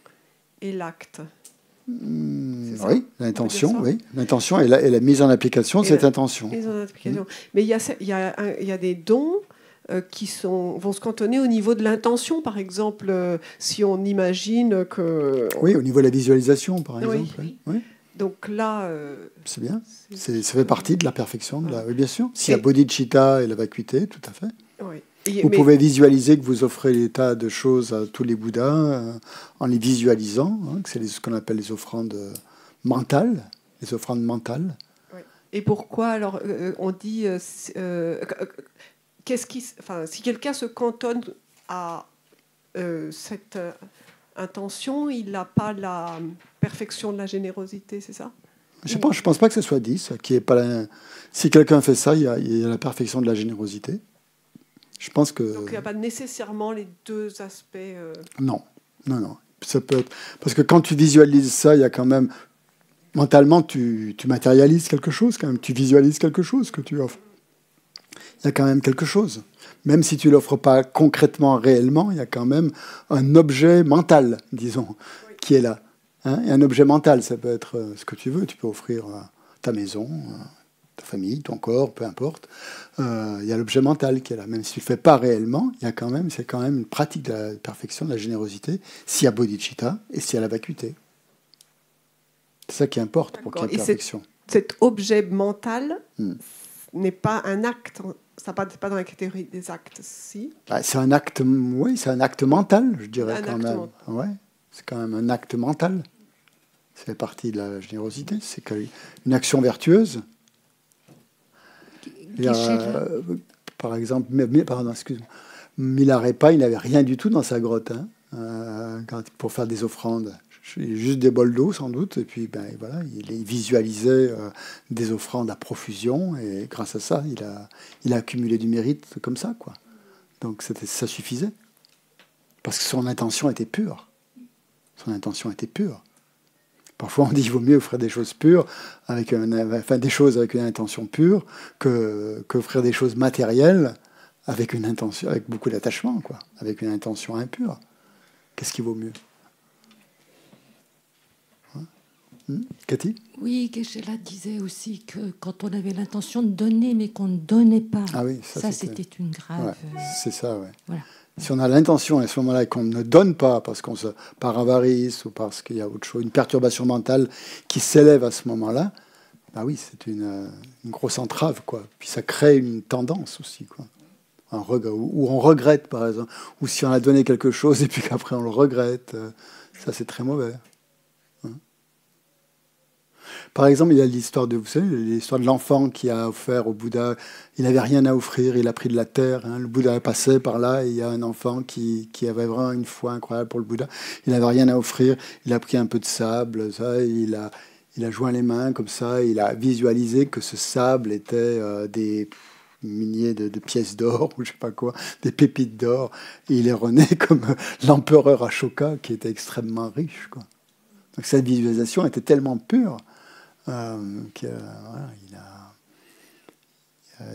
et l'acte. Oui, l'intention, l'intention et la mise en application de cette intention. Mais il y a des dons qui vont se cantonner au niveau de l'intention, par exemple, si on imagine que... Oui, au niveau de la visualisation, par exemple. Oui. Donc là... c'est bien, ça fait partie de la perfection. Oui, bien sûr. S'il y a bodhicitta et la vacuité, tout à fait. Oui. Vous pouvez visualiser que vous offrez des tas de choses à tous les Bouddhas en les visualisant, hein, que c'est ce qu'on appelle les offrandes mentales, les offrandes mentales. Oui. Et pourquoi alors on dit si quelqu'un se cantonne à cette intention, il n'a pas la perfection de la générosité, c'est ça? Je pense pas que ce soit 10. Si quelqu'un fait ça, il y a la perfection de la générosité. Je pense que... Donc il n'y a pas nécessairement les deux aspects... Non. Ça peut être... Parce que quand tu visualises ça, il y a quand même... Mentalement, tu matérialises quelque chose quand même. Tu visualises quelque chose que tu offres. Il y a quand même quelque chose. Même si tu ne l'offres pas concrètement, réellement, il y a quand même un objet mental, disons, qui est là. Hein, et un objet mental, ça peut être ce que tu veux. Tu peux offrir ta maison, ta famille, ton corps, peu importe. Il y a l'objet mental qui est là. Même si tu ne le fais pas réellement, c'est quand même une pratique de la perfection, de la générosité, s'il y a bodhicitta et s'il y a la vacuité. C'est ça qui importe pour qu'il y ait perfection. Cet objet mental n'est pas un acte. Ça n'est pas dans la catégorie des actes, si. C'est un acte, oui, c'est un acte mental, je dirais quand même. Ouais, c'est quand même un acte mental. Ça fait partie de la générosité. C'est une action vertueuse. Par exemple, excuse-moi, Milarepa, il n'avait rien du tout dans sa grotte pour faire des offrandes. Juste des bols d'eau, sans doute. Et puis, voilà, il visualisait des offrandes à profusion. Et grâce à ça, il a accumulé du mérite comme ça, quoi. Donc, ça suffisait. Parce que son intention était pure. Parfois, on dit qu'il vaut mieux offrir des choses pures, des choses avec une intention pure, que offrir des choses matérielles avec une intention, avec beaucoup d'attachement, quoi, avec une intention impure. Qu'est-ce qui vaut mieux? Cathy? Oui, Geshe-la disait aussi que quand on avait l'intention de donner, mais qu'on ne donnait pas, ça c'était une grave... Ouais, c'est ça, ouais. Voilà. Si on a l'intention à ce moment-là et qu'on ne donne pas par avarice ou parce qu'il y a autre chose, une perturbation mentale qui s'élève à ce moment-là, oui, c'est une grosse entrave, quoi. Puis ça crée une tendance aussi, quoi. Ou on regrette, par exemple. Ou si on a donné quelque chose et puis qu'après on le regrette, ça c'est très mauvais. Par exemple, il y a l'histoire l'histoire de l'enfant qui a offert au Bouddha. Il n'avait rien à offrir, il a pris de la terre. Le Bouddha passait par là et il y a un enfant qui avait vraiment une foi incroyable pour le Bouddha. Il n'avait rien à offrir, il a pris un peu de sable, il a joint les mains comme ça, il a visualisé que ce sable était des milliers de pièces d'or ou je sais pas quoi, des pépites d'or. Et il est rené comme l'empereur Ashoka qui était extrêmement riche, quoi. Donc cette visualisation était tellement pure.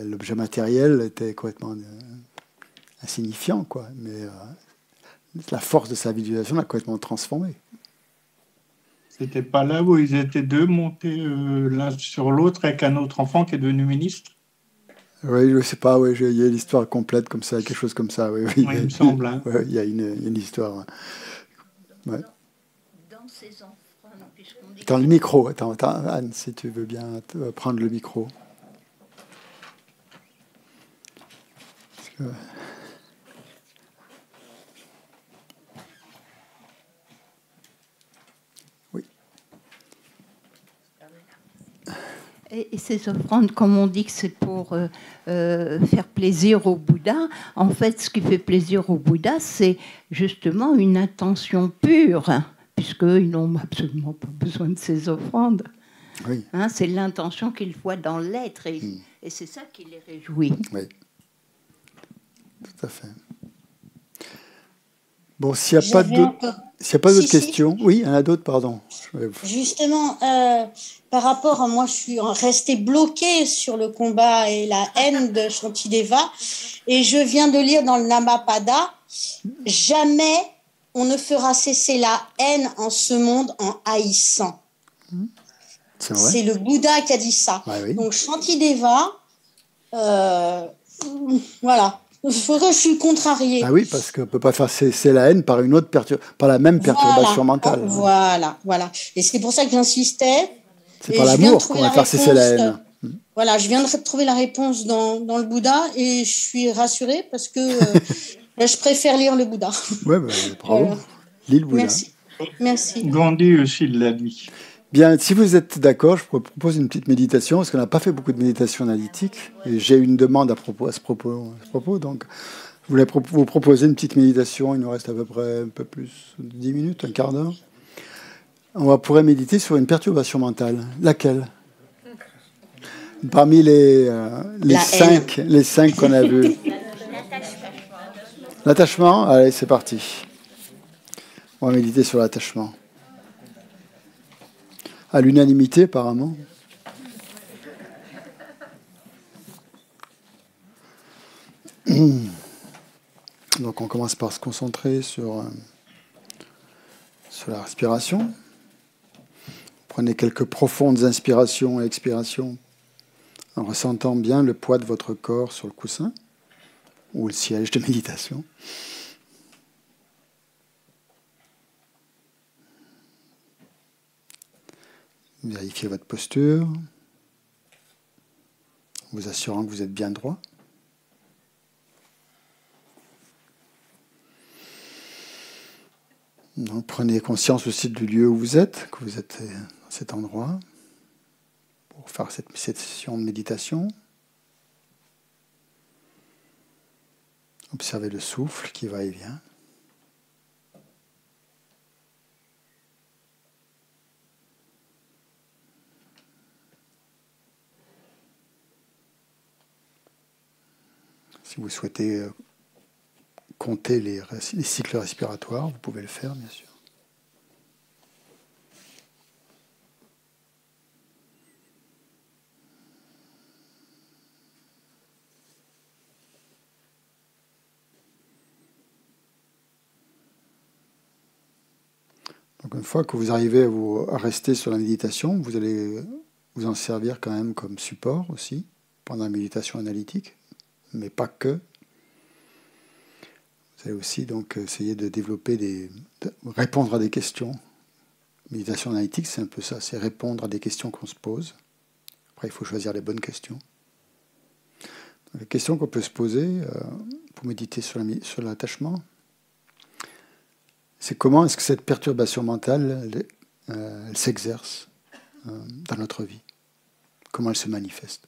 L'objet matériel était complètement insignifiant, quoi. Mais la force de sa visualisation l'a complètement transformé. C'était pas là où ils étaient deux montés l'un sur l'autre avec un autre enfant qui est devenu ministre? Oui, je sais pas. Oui, il y a l'histoire complète comme ça, quelque chose comme ça. Oui, il me semble. Hein. Oui, il y a une histoire. Ouais. Dans ces enfants. Dans le micro, attends, Anne, si tu veux bien prendre le micro. Oui. Et ces offrandes, comme on dit que c'est pour faire plaisir au Bouddha, en fait, ce qui fait plaisir au Bouddha, c'est justement une intention pure. Puisqu'ils n'ont absolument pas besoin de ces offrandes. Oui. C'est l'intention qu'ils voient dans l'être, et c'est ça qui les réjouit. Oui, tout à fait. Bon, s'il n'y a pas d'autres questions... Oui, il y en a d'autres, pardon. Justement, par rapport à moi, je suis restée bloquée sur le combat et la haine de Shantideva, et je viens de lire dans le Dhammapada, jamais... on ne fera cesser la haine en ce monde en haïssant. C'est le Bouddha qui a dit ça. Oui. Donc Shantideva, voilà. Il faudrait que je suis contrariée. Ah oui, parce qu'on ne peut pas faire cesser la haine par la même perturbation mentale. Voilà. Et c'est pour ça que j'insistais. C'est par l'amour qu'on va faire cesser la haine. Voilà, je viens de trouver la réponse dans le Bouddha et je suis rassurée parce que je préfère lire le Bouddha. Oui, bravo. Lis le Bouddha. Merci. Gandhi aussi l'a dit. Bien, si vous êtes d'accord, je propose une petite méditation, parce qu'on n'a pas fait beaucoup de méditation analytique, et j'ai une demande à ce propos, donc je voulais vous proposer une petite méditation, il nous reste à peu près un peu plus de 10 minutes, un quart d'heure. on pourrait méditer sur une perturbation mentale. Laquelle? Parmi les cinq qu'on a vus. L'attachement. Allez, c'est parti. On va méditer sur l'attachement. À l'unanimité, apparemment. Donc on commence par se concentrer sur la respiration. Prenez quelques profondes inspirations et expirations en ressentant bien le poids de votre corps sur le coussin ou le siège de méditation. Vérifiez votre posture, vous assurant que vous êtes bien droit. Donc, prenez conscience aussi du lieu où vous êtes, que vous êtes dans cet endroit, pour faire cette session de méditation. Observez le souffle qui va et vient. Si vous souhaitez compter les cycles respiratoires, vous pouvez le faire, bien sûr. Donc une fois que vous arrivez à rester sur la méditation, vous allez vous en servir quand même comme support aussi, pendant la méditation analytique, mais pas que. Vous allez aussi donc essayer de développer de répondre à des questions. Méditation analytique, c'est un peu ça, c'est répondre à des questions qu'on se pose. Après, il faut choisir les bonnes questions. Donc, les questions qu'on peut se poser pour méditer sur l'attachement, c'est comment est-ce que cette perturbation mentale, elle s'exerce dans notre vie? Comment elle se manifeste?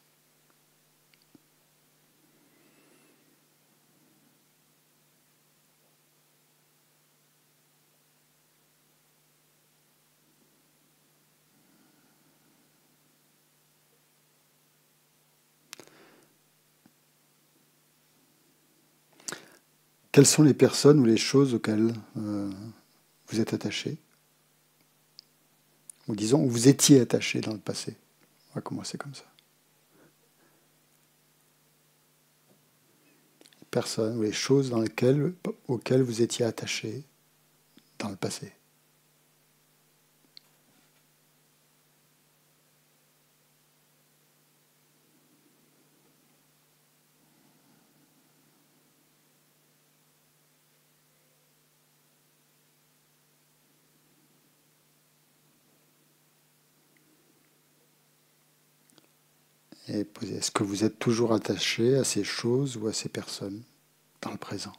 Quelles sont les personnes ou les choses auxquelles vous êtes attaché? Ou disons, où vous étiez attaché dans le passé. On va commencer comme ça. Les personnes ou les choses auxquelles vous étiez attaché dans le passé. Et posez, est-ce que vous êtes toujours attaché à ces choses ou à ces personnes dans le présent?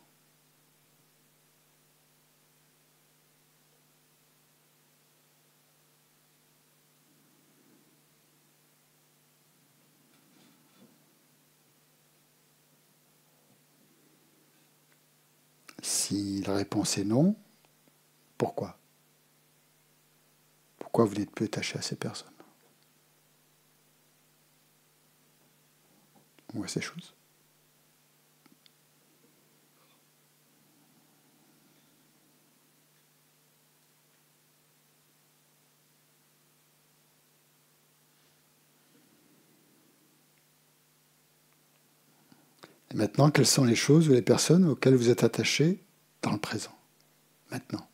Si la réponse est non, pourquoi? Pourquoi vous n'êtes plus attaché à ces personnes ou à ces choses? Et maintenant, quelles sont les choses ou les personnes auxquelles vous êtes attaché dans le présent? Maintenant.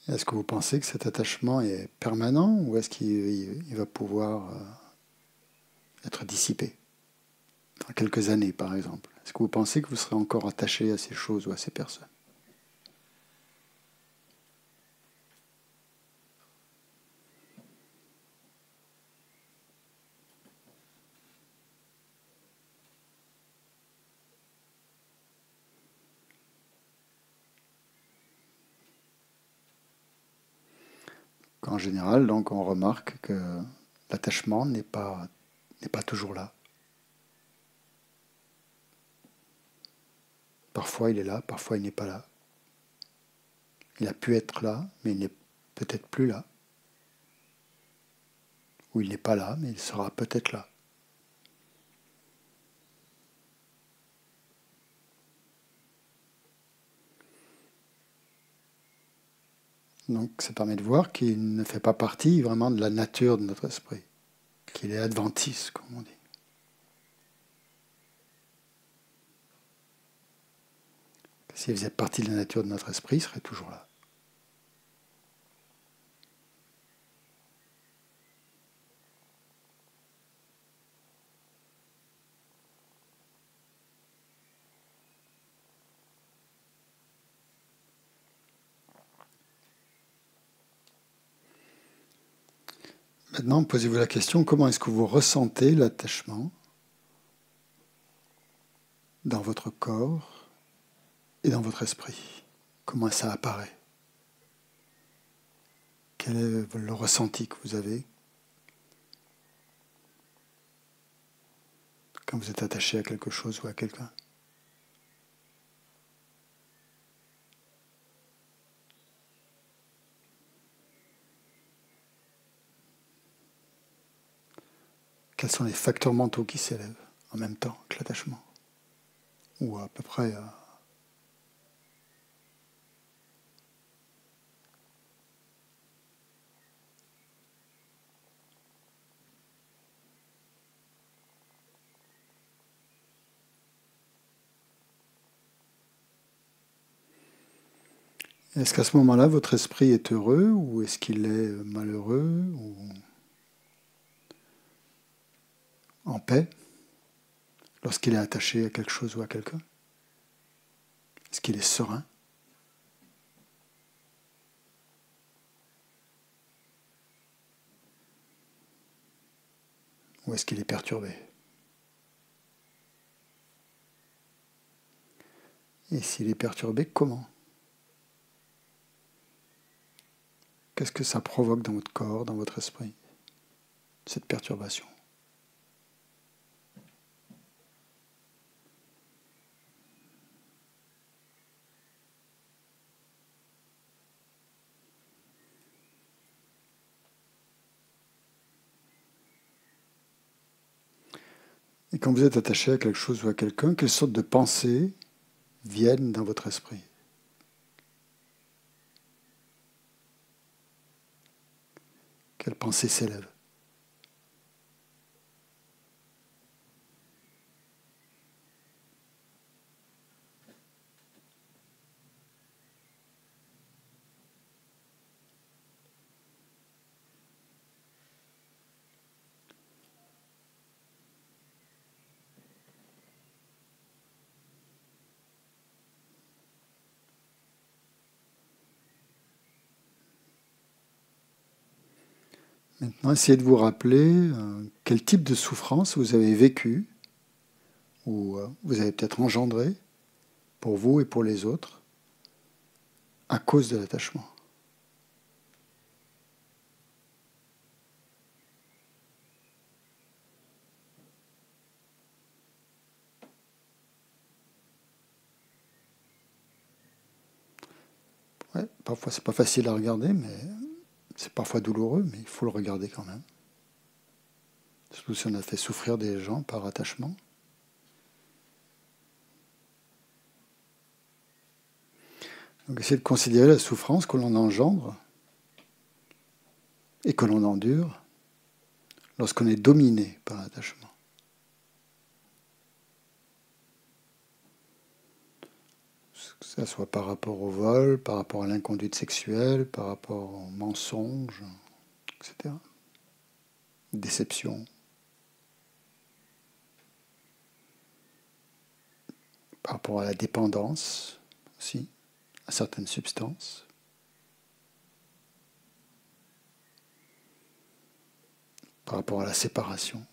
Est-ce que vous pensez que cet attachement est permanent ou est-ce qu'il va pouvoir être dissipé dans quelques années, par exemple? Est-ce que vous pensez que vous serez encore attaché à ces choses ou à ces personnes? en général, donc on remarque que l'attachement n'est pas toujours là. Parfois il est là, parfois il n'est pas là. Il a pu être là, mais il n'est peut-être plus là. Ou il n'est pas là, mais il sera peut-être là. Donc ça permet de voir qu'il ne fait pas partie vraiment de la nature de notre esprit, qu'il est adventiste, comme on dit. S'il faisait partie de la nature de notre esprit, il serait toujours là. Maintenant, posez-vous la question, comment est-ce que vous ressentez l'attachement dans votre corps et dans votre esprit? Comment ça apparaît? Quel est le ressenti que vous avez quand vous êtes attaché à quelque chose ou à quelqu'un? Quels sont les facteurs mentaux qui s'élèvent en même temps que l'attachement? Ou à peu près... Est-ce qu'à ce moment-là, votre esprit est heureux ou est-ce qu'il est malheureux ou en paix lorsqu'il est attaché à quelque chose ou à quelqu'un? Est-ce qu'il est serein? Ou est-ce qu'il est perturbé? Et s'il est perturbé, comment? Qu'est-ce que ça provoque dans votre corps, dans votre esprit, cette perturbation? Et quand vous êtes attaché à quelque chose ou à quelqu'un, quelles sortes de pensées viennent dans votre esprit? Quelles pensées s'élèvent? Maintenant, essayez de vous rappeler quel type de souffrance vous avez vécu ou vous avez peut-être engendré pour vous et pour les autres à cause de l'attachement. Ouais, parfois c'est pas facile à regarder, mais c'est parfois douloureux, mais il faut le regarder quand même. Surtout si on a fait souffrir des gens par attachement. Donc essayez de considérer la souffrance que l'on engendre et que l'on endure lorsqu'on est dominé par l'attachement. Que ça soit par rapport au vol, par rapport à l'inconduite sexuelle, par rapport au mensonge, etc. Déception. Par rapport à la dépendance aussi, à certaines substances. Par rapport à la séparation.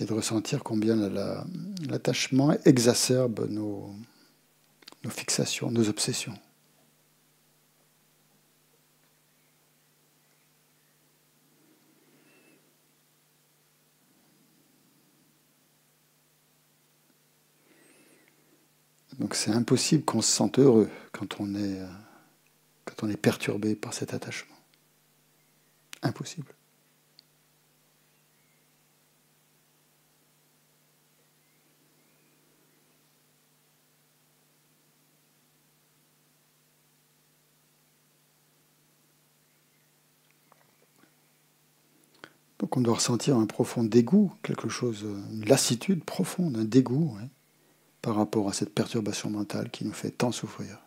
Essayer de ressentir combien l'attachement exacerbe nos fixations, nos obsessions. Donc c'est impossible qu'on se sente heureux quand on est perturbé par cet attachement. Impossible. Donc on doit ressentir un profond dégoût, quelque chose, une lassitude profonde, un dégoût, ouais, par rapport à cette perturbation mentale qui nous fait tant souffrir.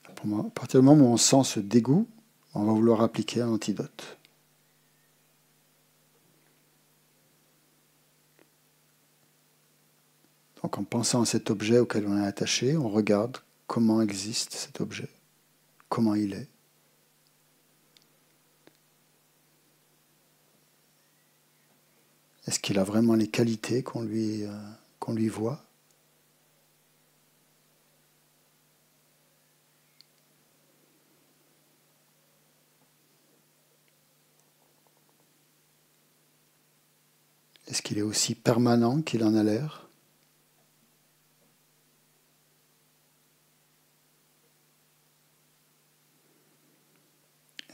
À partir du moment où on sent ce dégoût, on va vouloir appliquer un antidote. Donc en pensant à cet objet auquel on est attaché, on regarde comment existe cet objet, comment il est. Est-ce qu'il a vraiment les qualités qu'on lui voit ? Est-ce qu'il est aussi permanent qu'il en a l'air ?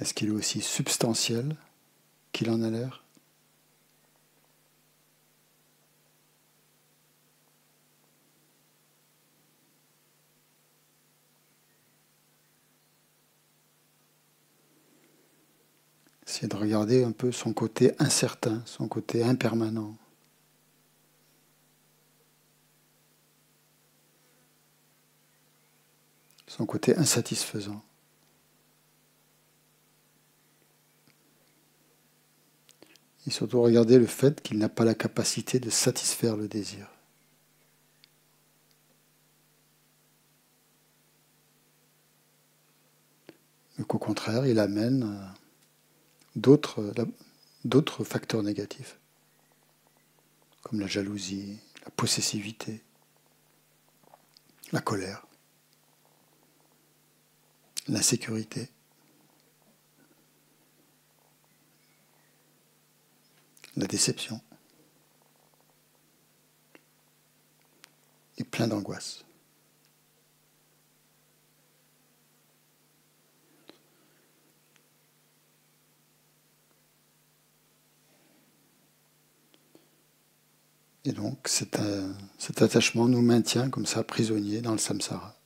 Est-ce qu'il est aussi substantiel qu'il en a l'air ? C'est de regarder un peu son côté incertain, son côté impermanent. Son côté insatisfaisant. Et surtout regarder le fait qu'il n'a pas la capacité de satisfaire le désir. Mais qu'au contraire, il amène d'autres facteurs négatifs, comme la jalousie, la possessivité, la colère, l'insécurité, la déception et plein d'angoisse. Et donc cet attachement nous maintient comme ça prisonniers dans le samsara,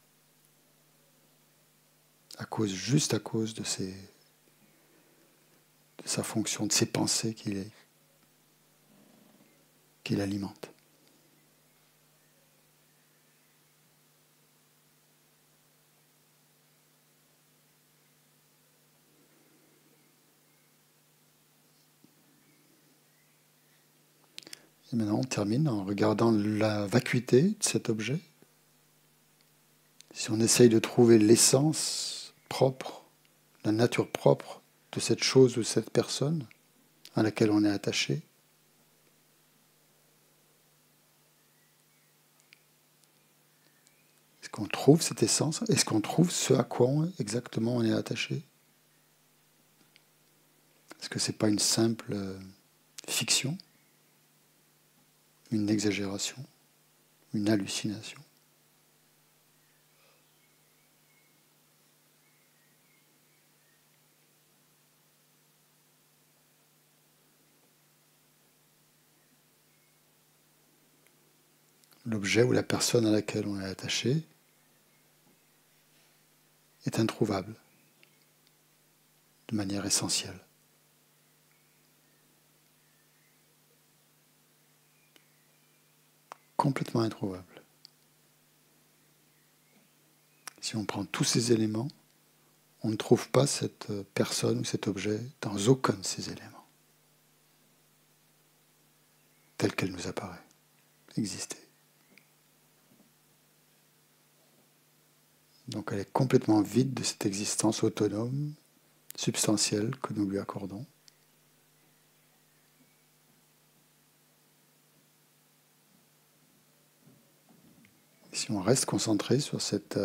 juste à cause de sa fonction, de ses pensées qu'il alimente. Et maintenant, on termine en regardant la vacuité de cet objet. Si on essaye de trouver l'essence propre, la nature propre de cette chose ou de cette personne à laquelle on est attaché, est-ce qu'on trouve cette essence? Est-ce qu'on trouve ce à quoi exactement on est attaché? Est-ce que ce n'est pas une simple fiction? Une exagération, une hallucination. L'objet ou la personne à laquelle on est attaché est introuvable de manière essentielle. Complètement introuvable. Si on prend tous ces éléments, on ne trouve pas cette personne ou cet objet dans aucun de ces éléments, tel qu'elle nous apparaît, exister. Donc elle est complètement vide de cette existence autonome, substantielle que nous lui accordons. Si on reste concentré sur cette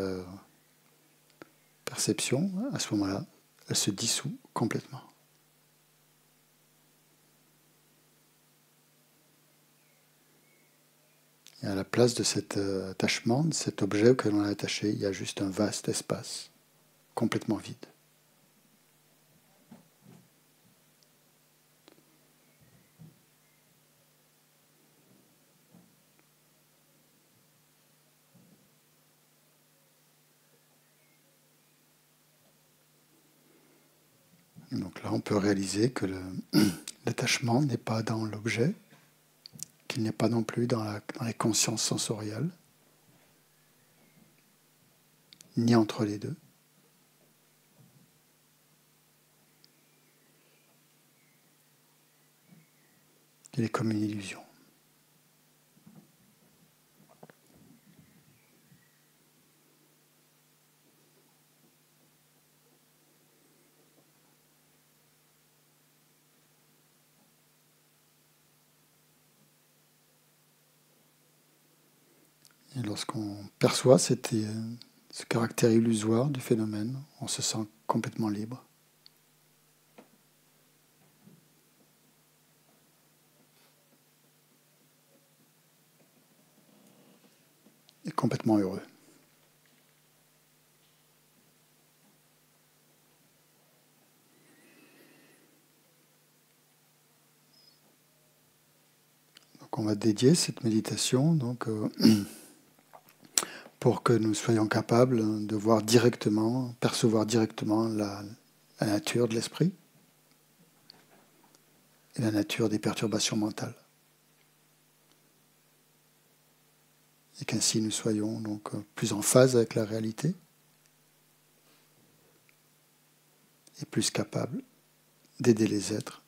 perception, à ce moment-là, elle se dissout complètement. Et à la place de cet attachement, de cet objet auquel on est attaché, il y a juste un vaste espace, complètement vide. Donc là, on peut réaliser que l'attachement n'est pas dans l'objet, qu'il n'est pas non plus dans les consciences sensorielles, ni entre les deux. Il est comme une illusion. Et lorsqu'on perçoit ce caractère illusoire du phénomène, on se sent complètement libre. Et complètement heureux. Donc on va dédier cette méditation pour que nous soyons capables de voir directement, percevoir directement la nature de l'esprit et la nature des perturbations mentales. Et qu'ainsi nous soyons donc plus en phase avec la réalité et plus capables d'aider les êtres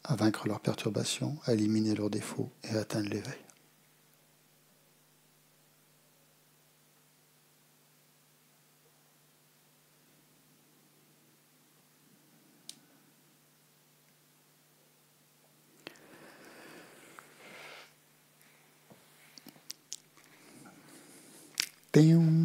à vaincre leurs perturbations, à éliminer leurs défauts et à atteindre l'éveil. Bing.